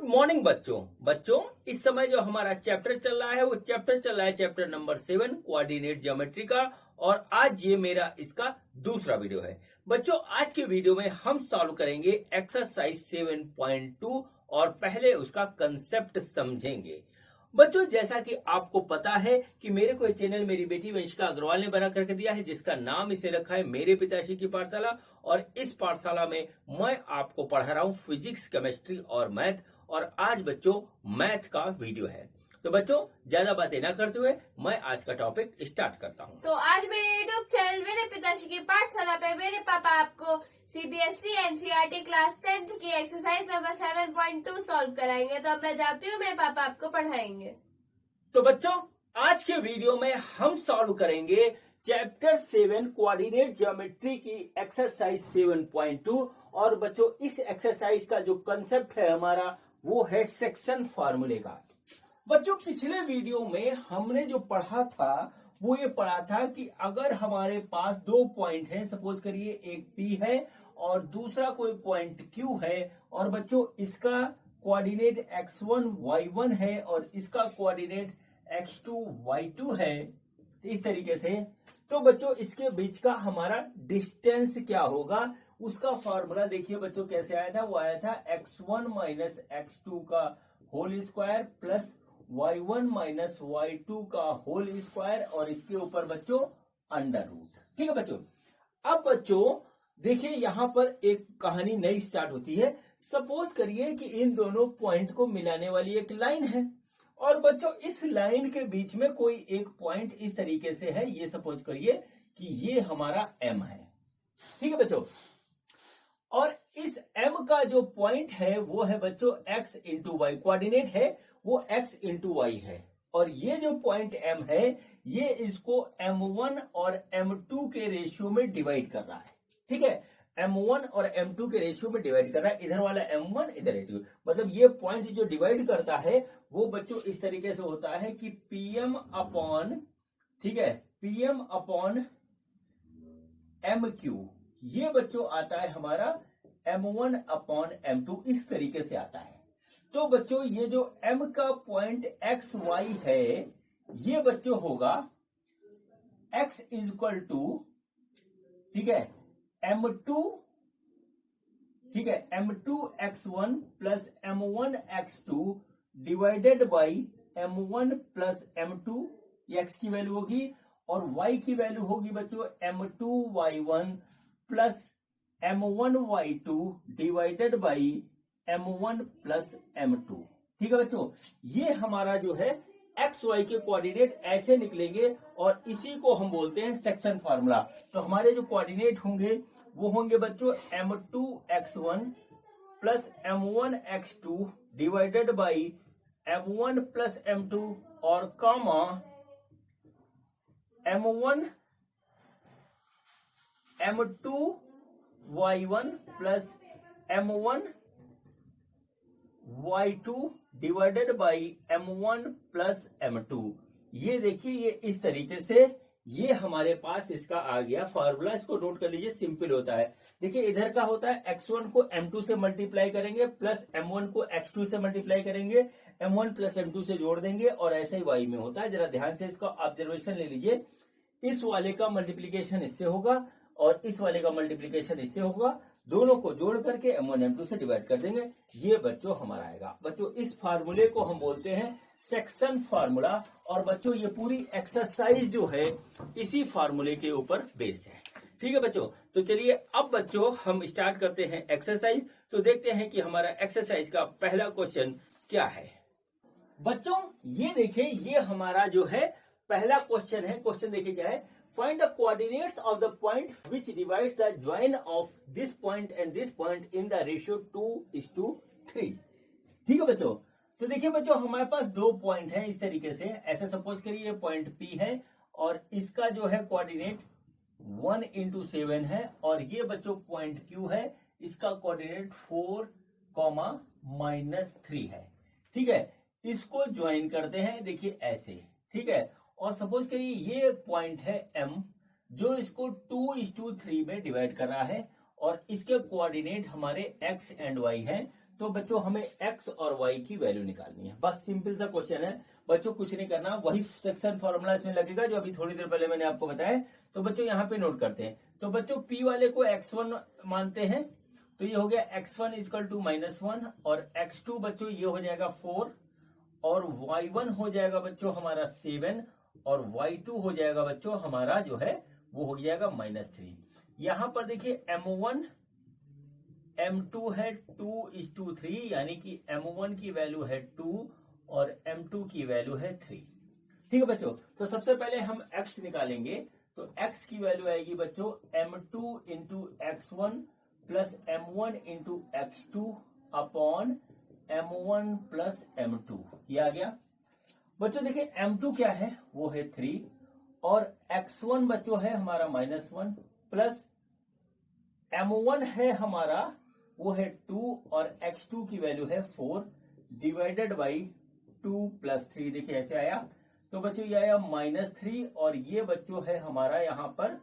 Morning बच्चों इस समय जो हमारा चैप्टर चल रहा है वो चैप्टर नंबर 7 कोऑर्डिनेट ज्योमेट्री का। और आज ये मेरा इसका दूसरा वीडियो है। बच्चों आज के वीडियो में हम सॉल्व करेंगे एक्सरसाइज 7.2 और पहले उसका कंसेप्ट समझेंगे। बच्चों जैसा कि आपको पता है कि मेरे को ये चैनल मेरी बेटी वंशिका अग्रवाल ने बना करके दिया है, जिसका नाम इसे रखा है मेरे पिताश्री की पाठशाला। और इस पाठशाला में मैं आपको पढ़ा रहा हूं फिजिक्स, केमिस्ट्री और मैथ। और आज बच्चों मैथ का वीडियो है। तो बच्चों ज्यादा बातें ना करते हुए मैं आज का टॉपिक स्टार्ट करता हूं। तो आज मेरे यूट्यूब चैनल मेरे पिताश्री की पाठशाला पे मेरे पापा आपको सीबीएसई एनसीईआरटी क्लास 10th की एक्सरसाइज नंबर 7.2 सॉल्व कराएंगे। तो अब मैं जाती हूँ, मेरे पापा आपको पढ़ाएंगे। तो बच्चों आज के वीडियो में हम सॉल्व करेंगे चैप्टर 7 कोऑर्डिनेट ज्योमेट्री की एक्सरसाइज 7.2। और बच्चों इस एक्सरसाइज का जो कंसेप्ट है हमारा वो है सेक्शन फार्मूले का। बच्चों पिछले वीडियो में हमने जो पढ़ा था वो ये पढ़ा था कि अगर हमारे पास दो पॉइंट हैं, सपोज करिए एक P है और दूसरा कोई पॉइंट Q है, और बच्चों इसका कोऑर्डिनेट x1 y1 है और इसका कोऑर्डिनेट x2 y2 है, इस तरीके से। तो बच्चों इसके बीच का हमारा डिस्टेंस क्या होगा उसका फॉर्मूला देखिए बच्चों कैसे आया था। वो आया था x1 माइनस x2 का whole square plus y1 minus y2 का होल स्क्वायर और इसके ऊपर बच्चों अंडर रूट। ठीक है बच्चों। अब बच्चों देखिए यहां पर एक कहानी नई स्टार्ट होती है। सपोज करिए कि इन दोनों पॉइंट को मिलाने वाली एक लाइन है और बच्चों इस लाइन के बीच में कोई एक पॉइंट इस तरीके से है। ये सपोज करिए कि ये हमारा M है। ठीक है बच्चों। और इस M का जो पॉइंट है वो है बच्चों x इंटू वाई, कोऑर्डिनेट है वो x इंटू वाई है। और ये जो पॉइंट M है ये इसको M1 और M2 के रेशियो में डिवाइड कर रहा है। ठीक है, M1 और M2 के रेशियो में डिवाइड कर रहा है। इधर वाला M1 इधर M2, मतलब ये पॉइंट जो डिवाइड करता है वो बच्चों इस तरीके से होता है कि PM अपॉन, ठीक है, PM अपॉन MQ, ये बच्चों आता है हमारा M1 अपॉन M2, इस तरीके से आता है। तो बच्चों ये जो M का पॉइंट XY है ये बच्चों होगा X इज इक्वल टू, ठीक है, M2, ठीक है, M2 X1 plus M1 X2 divided by M1 plus M2, ये X की वैल्यू होगी। और Y की वैल्यू होगी बच्चों M2 Y1 plus M1 Y2 divided by M1 plus M2। ठीक है बच्चों, ये हमारा जो है एक्स वाई के कोऑर्डिनेट ऐसे निकलेंगे और इसी को हम बोलते हैं सेक्शन फार्मूला। तो हमारे जो कोऑर्डिनेट होंगे वो होंगे बच्चों M2 X1 plus M1 X2 divided by M1 plus M2 और comma M1 M2 Y1 plus M1 Y2 divided by M1 plus M2। ये देखिए ये इस तरीके से ये हमारे पास इसका आ गया फॉर्मूला। इसको नोट कर लीजिए, सिंपल होता है। देखिए इधर का होता है x1 को m2 से मल्टीप्लाई करेंगे प्लस m1 को x2 से मल्टीप्लाई करेंगे, m1 प्लस m2 से जोड़ देंगे और ऐसा ही y में होता है। जरा ध्यान से इसका ऑब्जर्वेशन ले लीजिए। इस वाले का मल्टीप्लीकेशन इससे होगा और इस वाले का मल्टीप्लीकेशन इससे होगा, दोनों को जोड़ करके M1 M2 से डिवाइड कर देंगे। ये बच्चों हमारा आएगा। बच्चों इस फार्मूले को हम बोलते हैं सेक्शन फार्मूला। और बच्चों ये पूरी एक्सरसाइज जो है इसी फार्मूले के ऊपर बेस्ड है। ठीक है बच्चों, तो चलिए अब बच्चों हम स्टार्ट करते हैं एक्सरसाइज। तो देखते हैं कि हमारा एक्सरसाइज का पहला क्वेश्चन क्या है। बच्चों ये देखिए ये हमारा जो है पहला क्वेश्चन है। क्वेश्चन देखिए क्या है, find the coordinates of the point which divides the join of this point and this point in the ratio 2:3। ठीक है बच्चों, तो देखिए बच्चों हमारे पास दो पॉइंट है इस तरीके से। ऐसे सपोज करिए ये पॉइंट P है और इसका जो है कोऑर्डिनेट 1:7 है और ये बच्चों पॉइंट Q है, इसका कोऑर्डिनेट 4,-3 है। ठीक है, इसको ज्वाइन करते हैं देखिए ऐसे। ठीक है, और सपोज करिए ये पॉइंट है M जो इसको 2:3 में डिवाइड कर रहा है और इसके कोऑर्डिनेट हमारे x एंड y हैं। तो बच्चों हमें x और y की वैल्यू निकालनी है। बस सिंपल सा क्वेश्चन है बच्चों, कुछ नहीं करना, वही सेक्शन फॉर्मूला इसमें लगेगा जो अभी थोड़ी देर पहले मैंने आपको बताया। तो बच्चों यहाँ पे नोट करते हैं। तो बच्चों p वाले को x1 मानते हैं, तो ये हो गया x1 इक्वल टू -1 और x2 बच्चों ये हो जाएगा 4 और y1 हो जाएगा बच्चों हमारा 7 और y2 हो जाएगा बच्चों हमारा जो है वो हो जाएगा -3। यहां पर देखिए m1 m2 है 2:3, यानी कि m1 की वैल्यू है 2 और m2 की वैल्यू है 3। ठीक है बच्चों, तो सबसे पहले हम x निकालेंगे। तो x की वैल्यू आएगी बच्चों m2 into x1 plus m1 into x2 upon m1 plus m2, ये आ गया। बच्चों देखिए m2 क्या है, वो है 3 और x1 बच्चों है हमारा -1 प्लस m1 है हमारा वो है 2 और x2 की वैल्यू है 4 डिवाइडेड बाई 2 प्लस 3। देखिए ऐसे आया। तो बच्चों ये आया -3 और ये बच्चों है हमारा यहाँ पर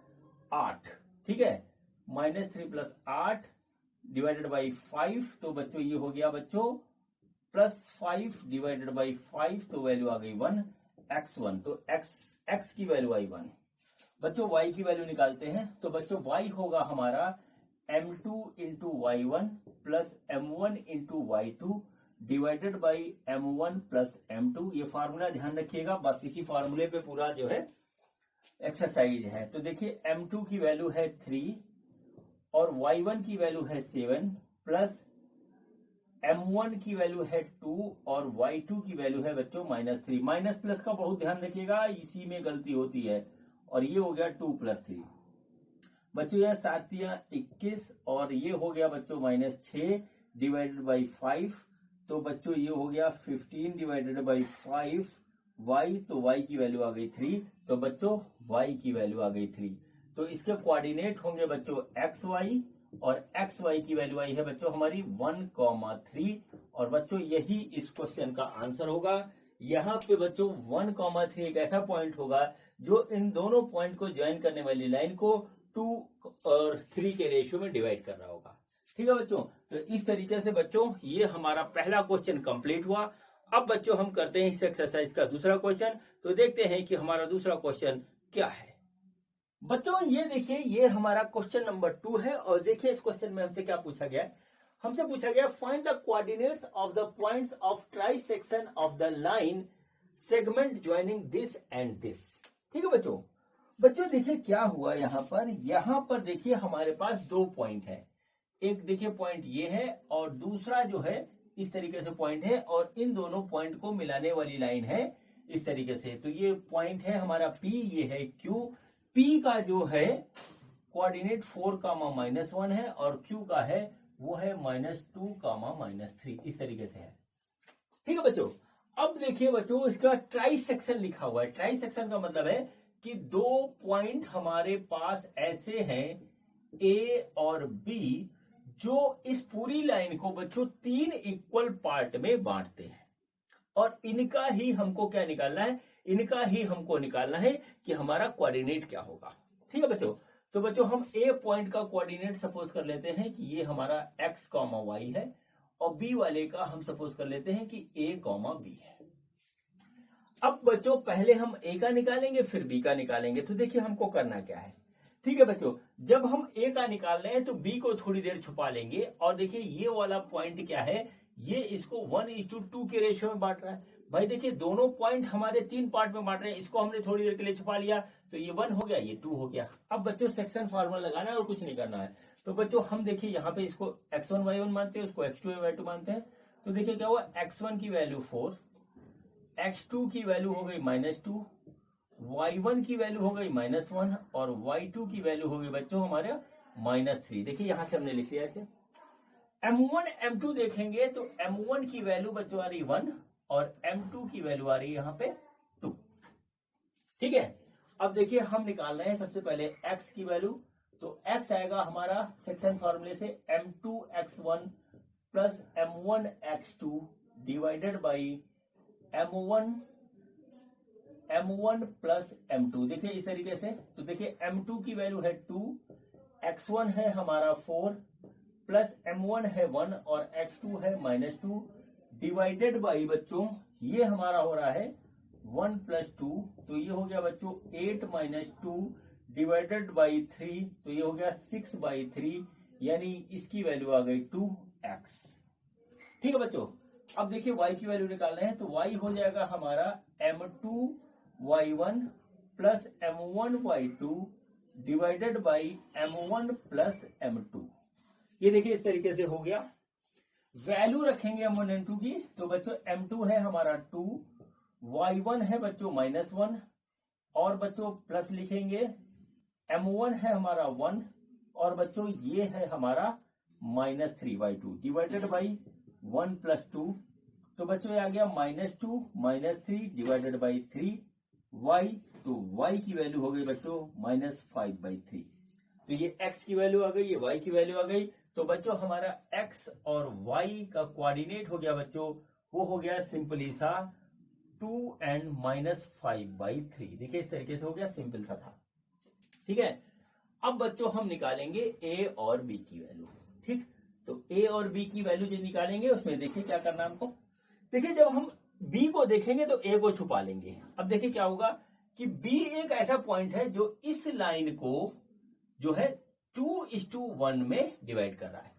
8। ठीक है, -3 प्लस 8 डिवाइडेड बाई 5, तो बच्चों ये हो गया बच्चों +5 डिवाइडेड बाई 5, तो वैल्यू आ गई 1 x1। तो x की वैल्यू आई 1। बच्चों y की वैल्यू निकालते हैं। तो बच्चों y होगा हमारा m2 into y1 plus m1 into y2 divided by m1 plus m2। ये फार्मूला ध्यान रखिएगा, बस इसी फार्मूले पे पूरा जो है एक्सरसाइज है। तो देखिए m2 की वैल्यू है 3 और y1 की वैल्यू है 7 प्लस m1 की वैल्यू है 2 और y2 की वैल्यू है बच्चों -3। माइनस प्लस का बहुत ध्यान रखिएगा, इसी में गलती होती है। और ये हो गया 2 + 3 बच्चों, यह 7 या 21 और ये हो गया बच्चों -6 डिवाइडेड बाई 5, तो बच्चों ये हो गया 15 डिवाइडेड बाई 5 y, तो y की वैल्यू आ गई 3। तो बच्चों y की वैल्यू आ गई 3। तो इसके कोऑर्डिनेट होंगे बच्चों x y और x y की वैल्यू आई है बच्चों हमारी 1,3 और बच्चों यही इस क्वेश्चन का आंसर होगा। यहाँ पे बच्चों 1,3 एक ऐसा पॉइंट होगा जो इन दोनों पॉइंट को ज्वाइन करने वाली लाइन को 2 और 3 के रेशियो में डिवाइड कर रहा होगा। ठीक है बच्चों, तो इस तरीके से बच्चों ये हमारा पहला क्वेश्चन कंप्लीट हुआ। अब बच्चों हम करते हैं इस एक्सरसाइज का दूसरा क्वेश्चन। तो देखते हैं कि हमारा दूसरा क्वेश्चन क्या है। बच्चों ये देखिए, ये हमारा क्वेश्चन नंबर 2 है और देखिए इस क्वेश्चन में हमसे क्या पूछा गया है। हमसे पूछा गया find the coordinates of the points of try section of the line segment joining this and this. ठीक है बच्चों, बच्चों देखिए क्या हुआ यहाँ पर देखिए हमारे पास 2 पॉइंट है। एक देखिए पॉइंट ये है और दूसरा जो है इस तरीके से पॉइंट है और इन दोनों पॉइंट को मिलाने वाली लाइन है इस तरीके से। तो ये पॉइंट है हमारा P, ये है Q। P का जो है कोऑर्डिनेट 4,-1 है और Q का है वो है -2,-3, इस तरीके से है। ठीक है बच्चों, अब देखिए बच्चों इसका ट्राई सेक्शन लिखा हुआ है। ट्राई सेक्शन का मतलब है कि 2 पॉइंट हमारे पास ऐसे हैं A और B जो इस पूरी लाइन को बच्चों 3 इक्वल पार्ट में बांटते हैं और इनका ही हमको क्या निकालना है, इनका ही हमको निकालना है कि हमारा कोऑर्डिनेट क्या होगा। ठीक है बच्चों, तो बच्चों हम A पॉइंट का कोऑर्डिनेट सपोज कर लेते हैं कि ये हमारा x, y है और B वाले का हम सपोज कर लेते हैं कि A, B है। अब बच्चों पहले हम A का निकालेंगे फिर B का निकालेंगे। तो देखिए हमको करना क्या है। ठीक है बच्चों, जब हम A का निकाल रहे हैं तो B को थोड़ी देर छुपा लेंगे और देखिए ये वाला पॉइंट क्या है, ये इसको 1:2 के रेशियो में बांट रहा है। भाई देखिए दोनों पॉइंट हमारे 3 पार्ट में बांट रहे हैं, इसको हमने थोड़ी देर के लिए छुपा लिया तो ये 1 हो गया, ये 2 हो गया। अब बच्चों सेक्शन फार्मूला लगाना है और कुछ नहीं करना है। तो बच्चों हम देखिए यहाँ पे इसको x1 y1 मानते हैं, उसको x2 y2 मानते हैं। तो देखिए क्या हुआ, x1 की वैल्यू 4, x2 की वैल्यू हो गई -2, y1 की वैल्यू हो गई -1 और y2 की वैल्यू हो गई बच्चों हमारे -3। देखिए यहां से हमने लिख लिया ऐसे। m1 m2 देखेंगे तो m1 की वैल्यू बच्चों आ रही 1 और m2 की वैल्यू आ रही है यहाँ पे 2। ठीक है, अब देखिए हम निकाल रहे हैं सबसे पहले x की वैल्यू। तो x आएगा हमारा सेक्शन फॉर्मूले से m2 x1 plus m1 x2 divided by m1 plus m2। देखिए इस तरीके से। तो देखिए m2 की वैल्यू है 2, x1 है हमारा 4, प्लस m1 है 1 और x2 है -2 डिवाइडेड बाई बच्चों ये हमारा हो रहा है 1 + 2, तो ये हो गया बच्चों 8 - 2 डिवाइडेड बाई 3, तो ये हो गया 6/3, यानी इसकी वैल्यू आ गई 2x। ठीक है बच्चों, अब देखिए y की वैल्यू निकालना है, तो y हो जाएगा हमारा m2y1 plus m1y2 divided by m1 plus m2। ये देखिए इस तरीके से हो गया। वैल्यू रखेंगे m1 m2 की, तो बच्चों m2 है हमारा 2, y1 है बच्चों -1 और बच्चों प्लस लिखेंगे, m1 है हमारा 1 और बच्चों ये है हमारा -3/2 डिवाइडेड बाई 1 + 2, तो बच्चों ये आ गया -2 - 3 डिवाइडेड बाई 3y, तो y की वैल्यू हो गई बच्चों -5/3। तो ये x की वैल्यू आ गई, ये y की वैल्यू आ गई। तो बच्चों हमारा x और y का कोऑर्डिनेट हो गया बच्चों, वो हो गया सिंपली सा 2 and -5/3। देखिए इस तरीके से हो गया, सिंपल सा था। ठीक है, अब बच्चों हम निकालेंगे a और b की वैल्यू। ठीक, तो a और b की वैल्यू जो निकालेंगे उसमें देखिए क्या करना है हमको। देखिए जब हम b को देखेंगे तो a को छुपा लेंगे। अब देखिए क्या होगा कि b एक ऐसा पॉइंट है जो इस लाइन को जो है 2:1 में डिवाइड कर रहा है।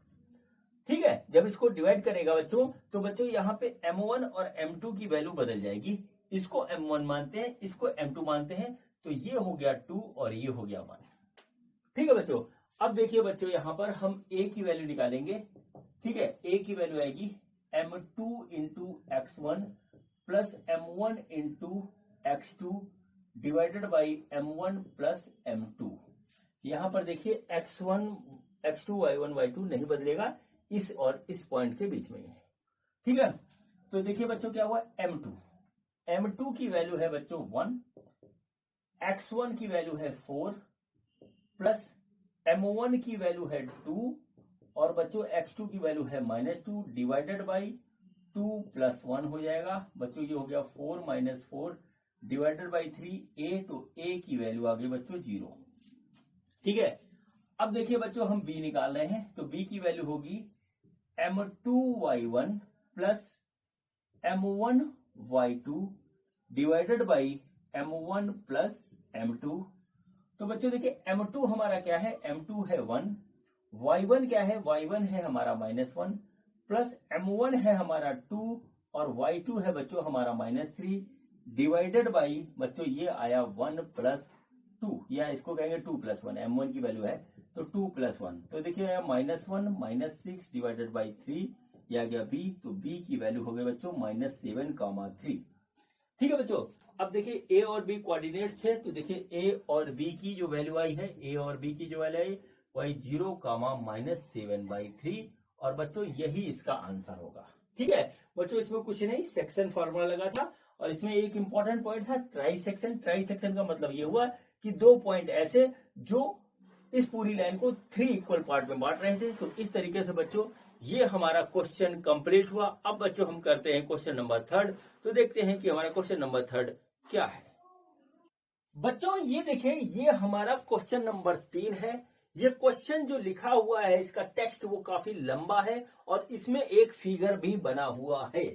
ठीक है, जब इसको डिवाइड करेगा बच्चों, तो बच्चों यहाँ पे m1 और m2 की वैल्यू बदल जाएगी। इसको m1 मानते हैं, इसको m2 मानते हैं, तो ये हो गया 2 और ये हो गया 1। ठीक है बच्चों, अब देखिए बच्चों यहाँ पर हम a की वैल्यू निकालेंगे। ठीक है, a की वैल्यू आएगी m2 × x1 plus m1 × x2 divided by m1 plus m2। यहां पर देखिए x1 x2 y1 y2 नहीं बदलेगा, इस और इस पॉइंट के बीच में है। ठीक है, तो देखिए बच्चों क्या हुआ, m2 की वैल्यू है बच्चों 1, x1 की वैल्यू है 4 प्लस m1 की वैल्यू है 2 और बच्चों x2 की वैल्यू है -2 डिवाइडेड बाई 2 + 1 हो जाएगा बच्चों। ये हो गया 4 - 4 डिवाइडेड बाई 3a, तो a की वैल्यू आ गई बच्चों 0। ठीक है, अब देखिए बच्चों हम b निकाल रहे हैं, तो b की वैल्यू होगी m2y1 plus m1y2 divided by m1 plus m2। तो बच्चों देखिए m2 हमारा क्या है, m2 है 1, y1 क्या है, y1 है हमारा -1 प्लस m1 है हमारा 2 और y2 है बच्चों हमारा -3 डिवाइडेड बाई बच्चों ये आया 1 + 2, या इसको कहेंगे 2 + 1, m1 की वैल्यू है तो 2 + 1, तो देखिए -1 - 6 डिवाइडेड बाई 3, यह आ गया b, तो b की वैल्यू हो गई बच्चों -7,3। ठीक है बच्चों, अब देखिए a और b कोऑर्डिनेट्स थे, तो देखिए a और b की जो वैल्यू आई है, a और b की जो वैल्यू आई वही 0, -7/3 और बच्चों यही इसका आंसर होगा। ठीक है बच्चों, इसमें कुछ नहीं, सेक्शन फॉर्मूला लगा था और इसमें एक इंपॉर्टेंट पॉइंट था ट्राई सेक्शन। ट्राई सेक्शन का मतलब ये हुआ कि 2 पॉइंट ऐसे जो इस पूरी लाइन को 3 इक्वल पार्ट में बांट रहे थे। तो इस तरीके से बच्चों ये हमारा क्वेश्चन कंप्लीट हुआ। अब बच्चों हम करते हैं क्वेश्चन नंबर 3, तो देखते हैं कि हमारा क्वेश्चन नंबर 3 क्या है। बच्चों ये देखिए, ये हमारा क्वेश्चन नंबर 3 है। ये क्वेश्चन जो लिखा हुआ है इसका टेक्स्ट वो काफी लंबा है और इसमें एक फिगर भी बना हुआ है,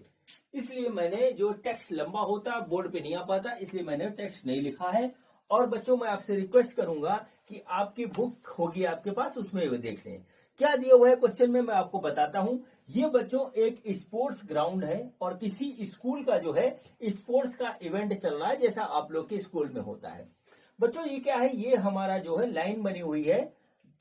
इसलिए मैंने जो टेक्स्ट लंबा होता है बोर्ड पे नहीं आ पाता, इसलिए मैंने टेक्स्ट नहीं लिखा है। और बच्चों मैं आपसे रिक्वेस्ट करूंगा कि आपकी बुक होगी आपके पास, उसमें वो देख लें क्या दिया हुआ है क्वेश्चन में। मैं आपको बताता हूं, ये बच्चों एक स्पोर्ट्स ग्राउंड है और किसी स्कूल का जो है स्पोर्ट्स का इवेंट चल रहा है, जैसा आप लोग के स्कूल में होता है। बच्चों ये क्या है, ये हमारा जो है लाइन बनी हुई है,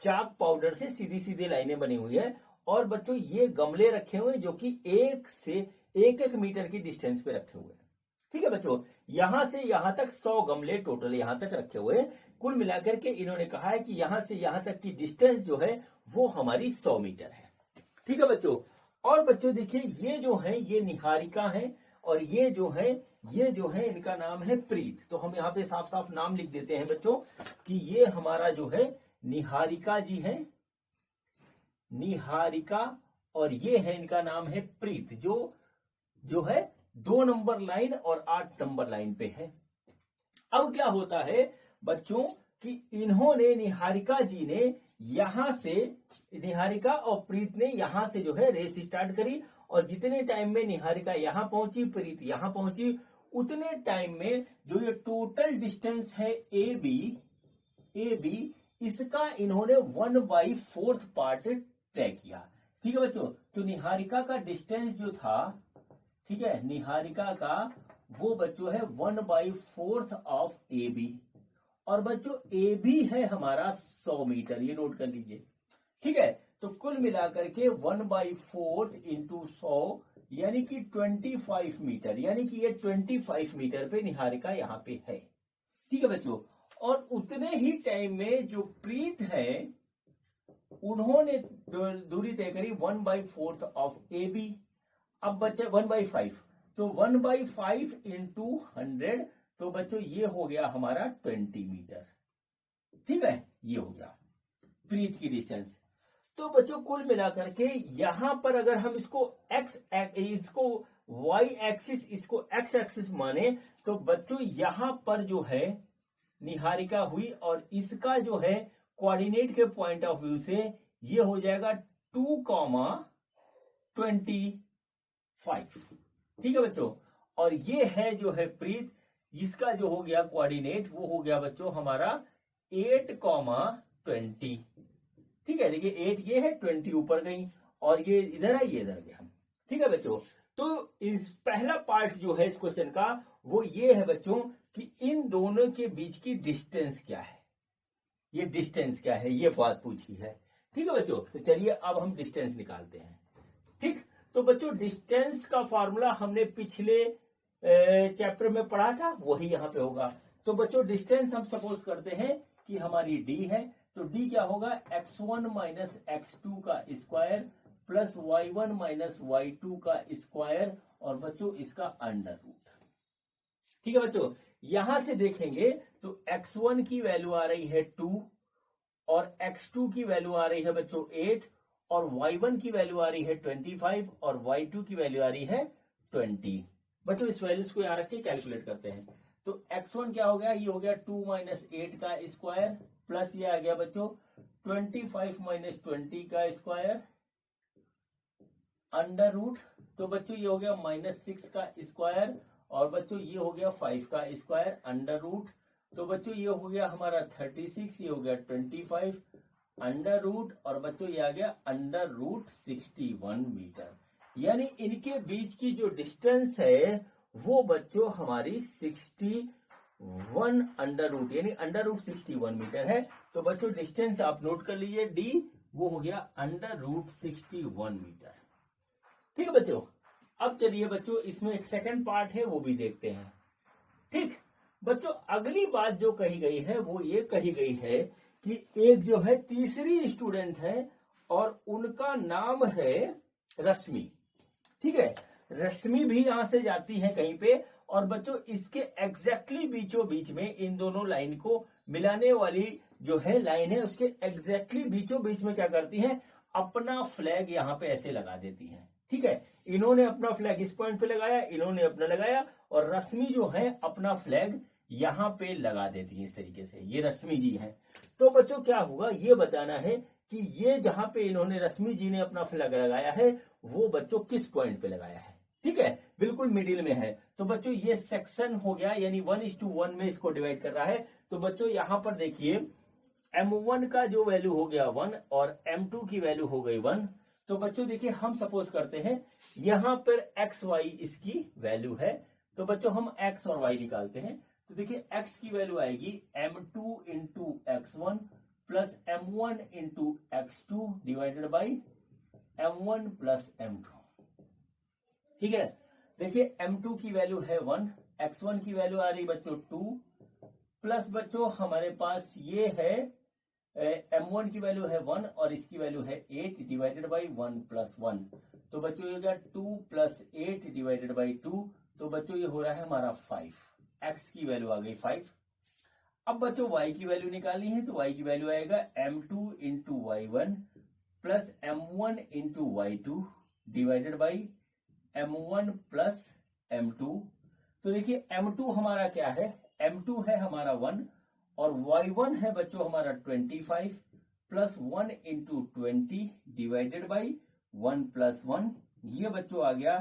चाक पाउडर से सीधी सीधी लाइनें बनी हुई है और बच्चों ये गमले रखे हुए जो कि 1 से 1 मीटर की डिस्टेंस पे रखे हुए हैं। ठीक है बच्चों, यहां से यहां तक 100 गमले टोटल यहां तक रखे हुए हैं। कुल मिलाकर के इन्होंने कहा है कि यहां से यहां तक की डिस्टेंस जो है वो हमारी 100 मीटर है। ठीक है बच्चों, और बच्चों देखिए ये जो है ये निहारिका है और ये जो है इनका नाम है प्रीत। तो हम यहाँ पे साफ साफ नाम लिख देते हैं बच्चों कि ये हमारा जो है निहारिका जी है, निहारिका, और ये है इनका नाम है प्रीत, जो है 2 नंबर लाइन और 8 नंबर लाइन पे है। अब क्या होता है बच्चों कि इन्होंने, निहारिका जी ने यहां से निहारिका और प्रीत ने यहां से जो है रेस स्टार्ट करी, और जितने टाइम में निहारिका यहां पहुंची, प्रीत यहां पहुंची, उतने टाइम में जो ये टोटल डिस्टेंस है ए बी इसका इन्होंने 1/4 पार्ट तय किया। ठीक है बच्चों, तो निहारिका का डिस्टेंस जो था, ठीक है, निहारिका का वो बच्चों है 1/4 ऑफ ए बी, और बच्चों ए बी है हमारा 100 मीटर, ये नोट कर लीजिए। ठीक है, तो कुल मिलाकर के 1/4 इंटू 100 यानी कि 25 मीटर, यानी कि ये 25 मीटर पे निहारिका यहाँ पे है। ठीक है बच्चों, और उतने ही टाइम में जो प्रीत है उन्होंने दूरी तय करी 1/4 ऑफ ए बी। अब बच्चा 1/5, तो 1/5 इंटू 100, तो बच्चों ये हो गया हमारा 20 मीटर। ठीक है, ये हो गया प्रीत की डिस्टेंस। तो बच्चों कुल मिलाकर के यहां पर अगर हम इसको वाई एक्सिस, इसको एक्स एक्सिस माने, तो बच्चों यहां पर जो है निहारिका हुई, और इसका जो है कोऑर्डिनेट के पॉइंट ऑफ व्यू से ये हो जाएगा 2,25। ठीक है बच्चों, और ये है जो है प्रीत, इसका जो हो गया कोऑर्डिनेट वो हो गया बच्चों हमारा 8,20। ठीक है, देखिए 8 ये है, 20 ऊपर गई, और ये इधर है, ये इधर गए हम। ठीक है बच्चों, तो इस पहला पार्ट जो है इस क्वेश्चन का वो ये है बच्चों कि इन दोनों के बीच की डिस्टेंस क्या है, ये डिस्टेंस क्या है, ये बात पूछी है। ठीक है बच्चों, तो चलिए अब हम डिस्टेंस निकालते हैं। ठीक, तो बच्चों डिस्टेंस का फॉर्मूला हमने पिछले चैप्टर में पढ़ा था, वही यहां पे होगा। तो बच्चों डिस्टेंस हम सपोज करते हैं कि हमारी डी है, तो डी क्या होगा, x1 माइनस x2 का square plus y1 minus y2 का स्क्वायर, और बच्चों इसका अंडर रूट। ठीक है बच्चों, यहां से देखेंगे तो x1 की वैल्यू आ रही है 2, और x2 की वैल्यू आ रही है बच्चों 8, और y1 की वैल्यू आ रही है 25, और y2 की वैल्यू आ रही है 20। बच्चों इस वैल्यूज को यहां रख के कैलकुलेट करते हैं। तो x1 क्या हो गया, ये हो गया 2 माइनस 8 का स्क्वायर, प्लस ये आ गया बच्चों 25 माइनस 20 का स्क्वायर, अंडर रूट, तो बच्चों ये हो गया -6 का स्क्वायर, और बच्चों ये हो गया 5 का स्क्वायर, अंडर रूट, तो बच्चों ये हो गया हमारा 36, ये हो गया 25, अंडर रूट, और बच्चों ये आ गया अंडर रूट 61 मीटर। यानी इनके बीच की जो डिस्टेंस है वो बच्चों हमारी 61 अंडर रूट, यानी अंडर रूट 61 मीटर है। तो बच्चों डिस्टेंस आप नोट कर लीजिए, डी वो हो गया अंडर रूट 61 मीटर। ठीक है बच्चों, अब चलिए बच्चों इसमें एक सेकंड पार्ट है वो भी देखते हैं। ठीक बच्चों, अगली बात जो कही गई है वो ये कही गई है कि एक जो है तीसरी स्टूडेंट है और उनका नाम है रश्मि। ठीक है, रश्मि भी यहां से जाती है कहीं पे, और बच्चों इसके एग्जैक्टली बीचों बीच में इन दोनों लाइन को मिलाने वाली जो है लाइन है, उसके एग्जैक्टली बीचों बीच में क्या करती है, अपना फ्लैग यहां पे ऐसे लगा देती है। ठीक है, इन्होंने अपना फ्लैग इस पॉइंट पे लगाया, इन्होंने अपना लगाया, और रश्मि जो है अपना फ्लैग यहां पे लगा देती है इस तरीके से, ये रश्मि जी हैं। तो बच्चों क्या होगा ये बताना है कि ये जहां पे इन्होंने रश्मि जी ने अपना फ्लैग लगाया है वो बच्चों किस पॉइंट पे लगाया है। ठीक है, बिल्कुल मिडिल में है। तो बच्चों ये सेक्शन हो गया, यानी 1:1 में इसको डिवाइड कर रहा है। तो बच्चों यहां पर देखिए m1 का जो वैल्यू हो गया 1 और m2 की वैल्यू हो गई 1। तो बच्चों देखिए हम सपोज करते हैं यहां पर x y इसकी वैल्यू है, तो बच्चों हम x और y निकालते हैं। तो देखिए x की वैल्यू आएगी m2 into x1 plus m1 into x2 divided by m1 plus m2। ठीक है, देखिए m2 की वैल्यू है 1, x1 की वैल्यू आ रही बच्चों 2, प्लस बच्चों हमारे पास ये है m1 की वैल्यू है 1 और इसकी वैल्यू है 8 डिवाइडेड बाई 1 प्लस 1। तो बच्चों ये हो गया 2 प्लस 8 डिवाइडेड बाई 2, तो बच्चों ये हो रहा है हमारा 5। x की वैल्यू आ गई 5। अब बच्चों y की वैल्यू निकालनी है, तो y की वैल्यू आएगा m2 into y1 plus m1 into y2 divided by m1 plus m2। तो देखिए m2 हमारा क्या है, m2 है हमारा 1 और y1 है बच्चों हमारा 25 plus 1 into 20 divided by 1 plus 1, ये बच्चों आ गया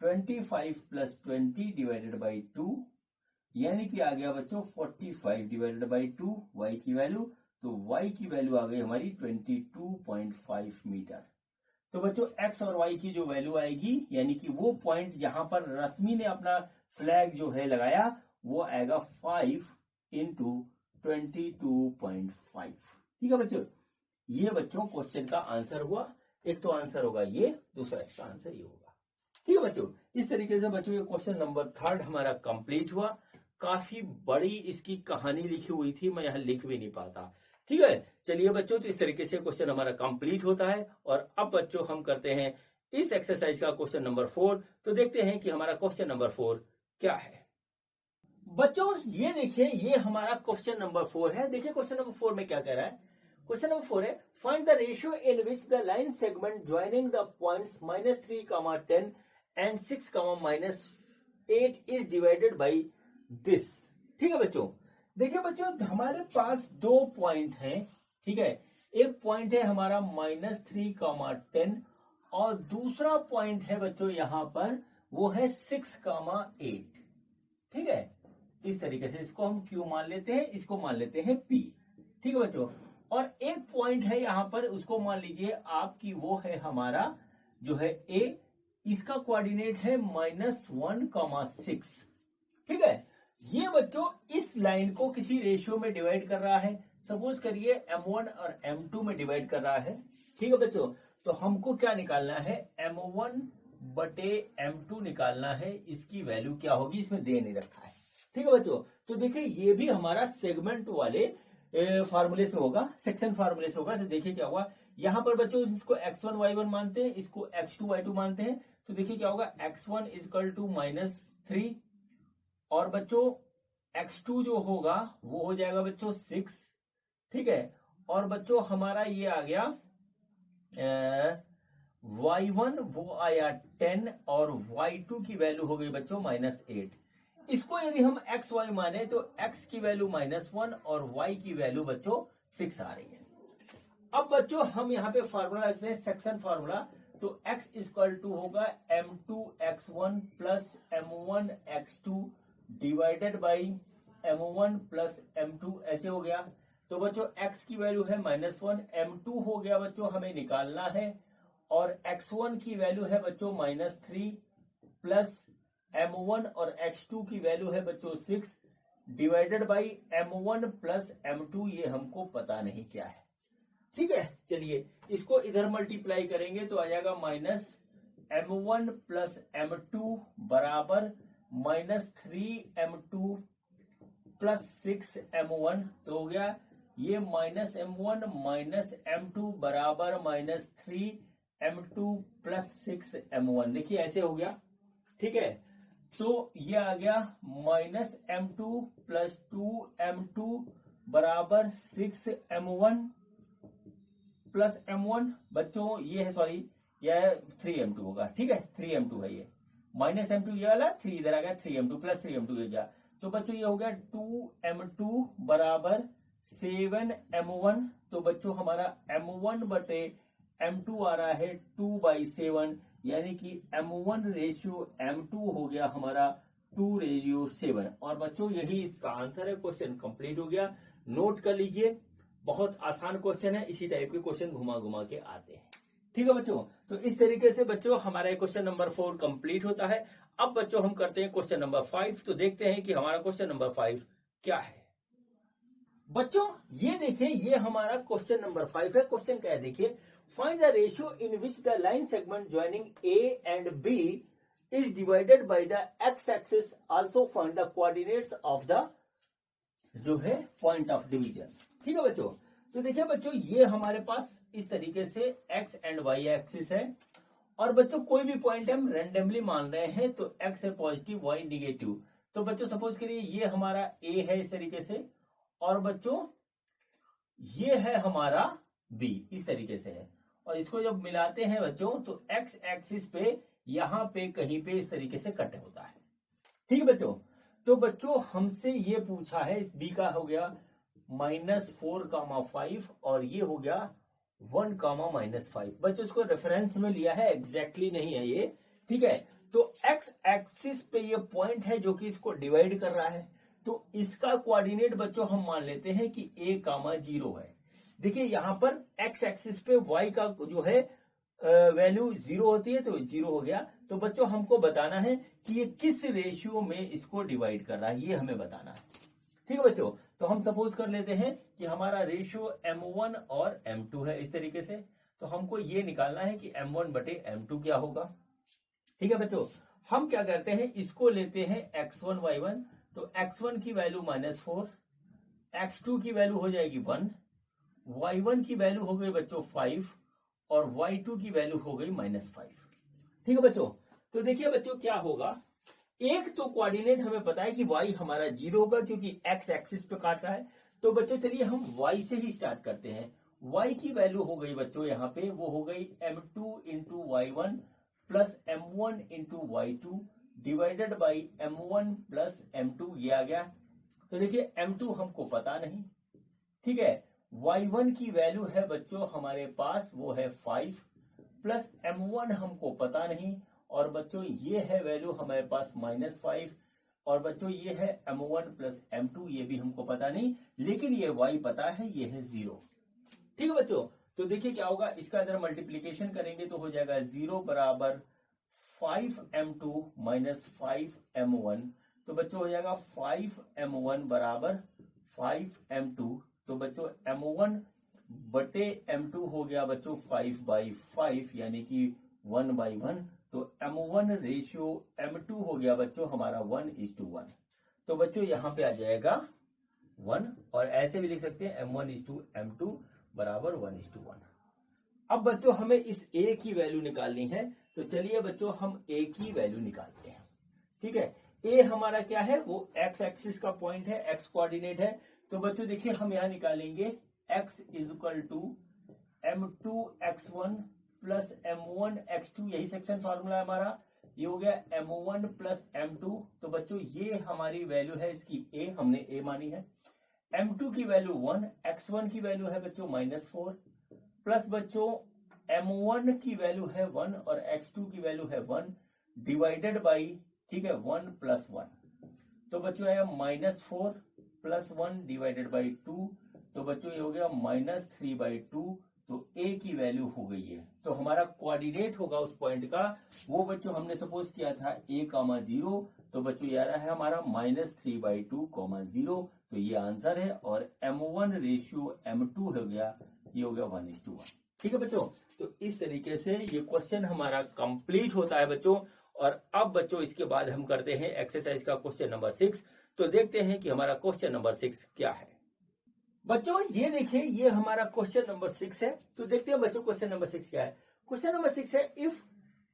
25 प्लस 20 डिवाइडेड बाई 2, यानी कि आ गया बच्चों 45 डिवाइडेड बाई 2 y की वैल्यू। तो y की वैल्यू आ गई हमारी 22.5 मीटर। तो बच्चों x और y की जो वैल्यू आएगी, यानी कि वो पॉइंट जहां पर रश्मि ने अपना फ्लैग जो है लगाया, वो आएगा 5 इंटू 22.5। ठीक है बच्चों, ये बच्चों क्वेश्चन का आंसर हुआ। एक तो आंसर होगा ये, दूसरा इसका आंसर ये होगा। ठीक है बच्चों, इस तरीके से बच्चों ये क्वेश्चन नंबर 3 हमारा कंप्लीट हुआ। काफी बड़ी इसकी कहानी लिखी हुई थी, मैं यहां लिख भी नहीं पाता। ठीक है, चलिए बच्चों, तो इस तरीके से क्वेश्चन हमारा कंप्लीट होता है। और अब बच्चों हम करते हैं इस एक्सरसाइज का क्वेश्चन नंबर 4। तो देखते हैं कि हमारा क्वेश्चन नंबर 4 क्या है। बच्चों ये देखिए, ये हमारा क्वेश्चन नंबर 4 है। देखिए क्वेश्चन नंबर 4 में क्या कह रहा है। क्वेश्चन नंबर 4 है, find the ratio in which the line segment joining the points -3, 10 and 6, -8 is divided by this. ठीक है बच्चों, देखिए बच्चों हमारे पास 2 पॉइंट हैं। ठीक है, एक पॉइंट है हमारा -3, 10 और दूसरा पॉइंट है बच्चों यहां पर वो है 6, 8। ठीक है, इस तरीके से इसको हम Q मान लेते हैं, इसको मान लेते हैं P। ठीक है बच्चों, और एक पॉइंट है यहां पर, उसको मान लीजिए आपकी वो है हमारा जो है A, इसका कोऑर्डिनेट है -1, 6। ठीक है, ये बच्चों इस लाइन को किसी रेशियो में डिवाइड कर रहा है। सपोज करिए M1 और M2 में डिवाइड कर रहा है। ठीक है बच्चों, तो हमको क्या निकालना है, M1 बटे M2 निकालना है। इसकी वैल्यू क्या होगी, इसमें दे नहीं रखा है। ठीक है बच्चों, तो देखिए ये भी हमारा सेगमेंट वाले फार्मूले से होगा, सेक्शन फार्मूले से होगा। तो देखिए क्या होगा, यहां पर बच्चों इसको x1 y1 मानते हैं, इसको x2 y2 मानते हैं। तो देखिए क्या होगा, x1 इक्वल टू -3 और बच्चों x2 जो होगा वो हो जाएगा बच्चों 6। ठीक है, और बच्चों हमारा ये आ गया y1 वो आया 10 और y2 की वैल्यू हो गई बच्चों -8। इसको यदि हम x y माने तो x की वैल्यू -1 और y की वैल्यू बच्चों 6 आ रही है। अब बच्चों हम यहाँ पे फार्मूला रखते हैं, सेक्शन फार्मूला। तो x इक्वल टू होगा m2x1 plus m1x2 divided by m1 plus m2, ऐसे हो गया। तो बच्चों x की वैल्यू है -1, m2 हो गया बच्चों हमें निकालना है, और x1 की वैल्यू है बच्चों -3 प्लस m1 और x2 की वैल्यू है बच्चों 6 divided by m1 plus m2, ये हमको पता नहीं क्या है। ठीक है, चलिए इसको इधर मल्टीप्लाई करेंगे तो आ जाएगा -m1 प्लस m2 बराबर -3m2 प्लस 6m1। तो हो गया ये -m1 माइनस m2 बराबर -3m2 प्लस 6m1। देखिए ऐसे हो गया। ठीक है, तो ये आ गया -m2 प्लस 2m2 बराबर 6m1 प्लस m1। बच्चों ये है, सॉरी यह 3m2 होगा। ठीक है, 3m2 है ये, -m2 ये वाला 3 इधर आ गया, 3m2 प्लस 3m2 ये गया। तो बच्चों ये हो गया 2m2 बराबर 7m1। तो बच्चों हमारा m1 बटे m2 आ रहा है 2/7, यानी कि m1 रेशियो m2 हो गया हमारा 2:7। और बच्चों यही इसका आंसर है। क्वेश्चन कंप्लीट हो गया, नोट कर लीजिए। बहुत आसान क्वेश्चन है, इसी टाइप के क्वेश्चन घुमा घुमा के आते हैं। ठीक है बच्चों, तो इस तरीके से बच्चों हमारा क्वेश्चन नंबर 4 कंप्लीट होता है। अब बच्चों हम करते हैं क्वेश्चन नंबर 5। तो देखते हैं कि हमारा क्वेश्चन नंबर 5 क्या है। बच्चों ये देखिए, ये हमारा क्वेश्चन नंबर 5 है। क्वेश्चन क्या है देखिए, find the ratio in which the line segment joining A and B is divided by the x axis, also find the coordinates of the जो है पॉइंट ऑफ डिवीजन। ठीक है बच्चों, तो देखिए बच्चों ये हमारे पास इस तरीके से x एंड y एक्सिस है, और बच्चों कोई भी पॉइंट हम रेंडमली मान रहे हैं। तो x है पॉजिटिव, y निगेटिव। तो बच्चों सपोज करिए ये हमारा a है इस तरीके से, और बच्चों ये है हमारा b इस तरीके से है। और इसको जब मिलाते हैं बच्चों तो x एक्सिस पे यहां पे कहीं पे इस तरीके से कट होता है। ठीक है बच्चों, तो बच्चों हमसे ये पूछा है, इस b का हो गया -4,5 और ये हो गया 1,-5। बच्चों इसको रेफरेंस में लिया है, एग्जैक्टली नहीं है ये, ठीक है। तो एक्स एक्सिस पे ये पॉइंट है जो कि इसको डिवाइड कर रहा है, तो इसका कोऑर्डिनेट बच्चों हम मान लेते हैं कि a,0 है। देखिए यहां पर एक्स एक्सिस पे y का जो है वैल्यू 0 होती है, तो 0 हो गया। तो बच्चों हमको बताना है कि ये किस रेशियो में इसको डिवाइड कर रहा है, ये हमें बताना है, ठीक है बच्चों। तो हम सपोज कर लेते हैं कि हमारा रेशियो m1 और m2 है इस तरीके से, तो हमको ये निकालना है कि m1 बटे m2 क्या होगा, ठीक है बच्चों। हम क्या करते हैं, इसको लेते हैं x1 y1, तो x1 की वैल्यू -4, x2 की वैल्यू हो जाएगी 1, y1 की वैल्यू हो गई बच्चों 5 और y2 की वैल्यू हो गई -5, ठीक है बच्चों। तो देखिए बच्चों क्या होगा, एक तो कोऑर्डिनेट हमें पता है कि y हमारा 0 होगा क्योंकि x एक्सिस पे काट रहा है। तो बच्चों चलिए हम y से ही स्टार्ट करते हैं। y की वैल्यू हो गई बच्चों यहाँ पे, वो हो गई m2 into y1 plus m1 into y2 divided by m1 plus m2, ये आ गया। तो देखिए m2 हमको पता नहीं, ठीक है। y1 की वैल्यू है बच्चों हमारे पास, वो है 5 प्लस m1 हमको पता नहीं, और बच्चों ये है वैल्यू हमारे पास -5, और बच्चों ये है m1 प्लस m2, ये भी हमको पता नहीं, लेकिन ये y पता है, ये है 0, ठीक है बच्चों। तो देखिए क्या होगा, इसका अगर मल्टीप्लीकेशन करेंगे तो हो जाएगा 0 बराबर 5m2 माइनस 5m1, तो बच्चों हो जाएगा 5m1 बराबर 5m2। तो बच्चों m1 बटे m2 हो गया बच्चों 5/5 यानी कि 1/1, तो m1 रेशियो m2 हो गया बच्चों हमारा 1:1। तो बच्चों यहां पे आ जाएगा 1, और ऐसे भी लिख सकते हैं m1:m2 बराबर 1:1। अब बच्चों हमें इस a की वैल्यू निकालनी है, तो चलिए बच्चों हम a की वैल्यू निकालते हैं, ठीक है। a हमारा क्या है, वो x एक्सिस का पॉइंट है, x कोऑर्डिनेट है। तो बच्चों देखिए हम यहां निकालेंगे x equal to m2x1 plus m1x2, यही सेक्शन फॉर्मूला है हमारा, ये हो गया m1 प्लस m2। तो बच्चों ये हमारी वैल्यू है इसकी a, हमने a मानी है। m2 की वैल्यू 1, x1 की वैल्यू है बच्चों -4, प्लस बच्चों m1 की वैल्यू है 1 और x2 की वैल्यू है 1 डिवाइडेड बाई, ठीक है, 1 प्लस 1। तो बच्चों आएगा -4 प्लस 1 डिवाइडेड बाई 2, तो बच्चों ये हो गया -3/2। तो a की वैल्यू हो गई है। तो हमारा कोऑर्डिनेट होगा उस पॉइंट का, वो बच्चों हमने सपोज किया था a,0, तो बच्चों ये आ रहा है हमारा -3/2, 0। तो ये आंसर है, और m1 रेशियो m2 हो गया, ये हो गया 1:1, ठीक है बच्चों। तो इस तरीके से ये क्वेश्चन हमारा कंप्लीट होता है बच्चों। और अब बच्चों इसके बाद हम करते हैं एक्सरसाइज का क्वेश्चन नंबर 6। तो देखते हैं कि हमारा क्वेश्चन नंबर 6 क्या है। बच्चों ये देखिए, ये हमारा क्वेश्चन नंबर 6 है। तो देखते हैं बच्चों क्वेश्चन नंबर 6 क्या है। क्वेश्चन नंबर 6 है, if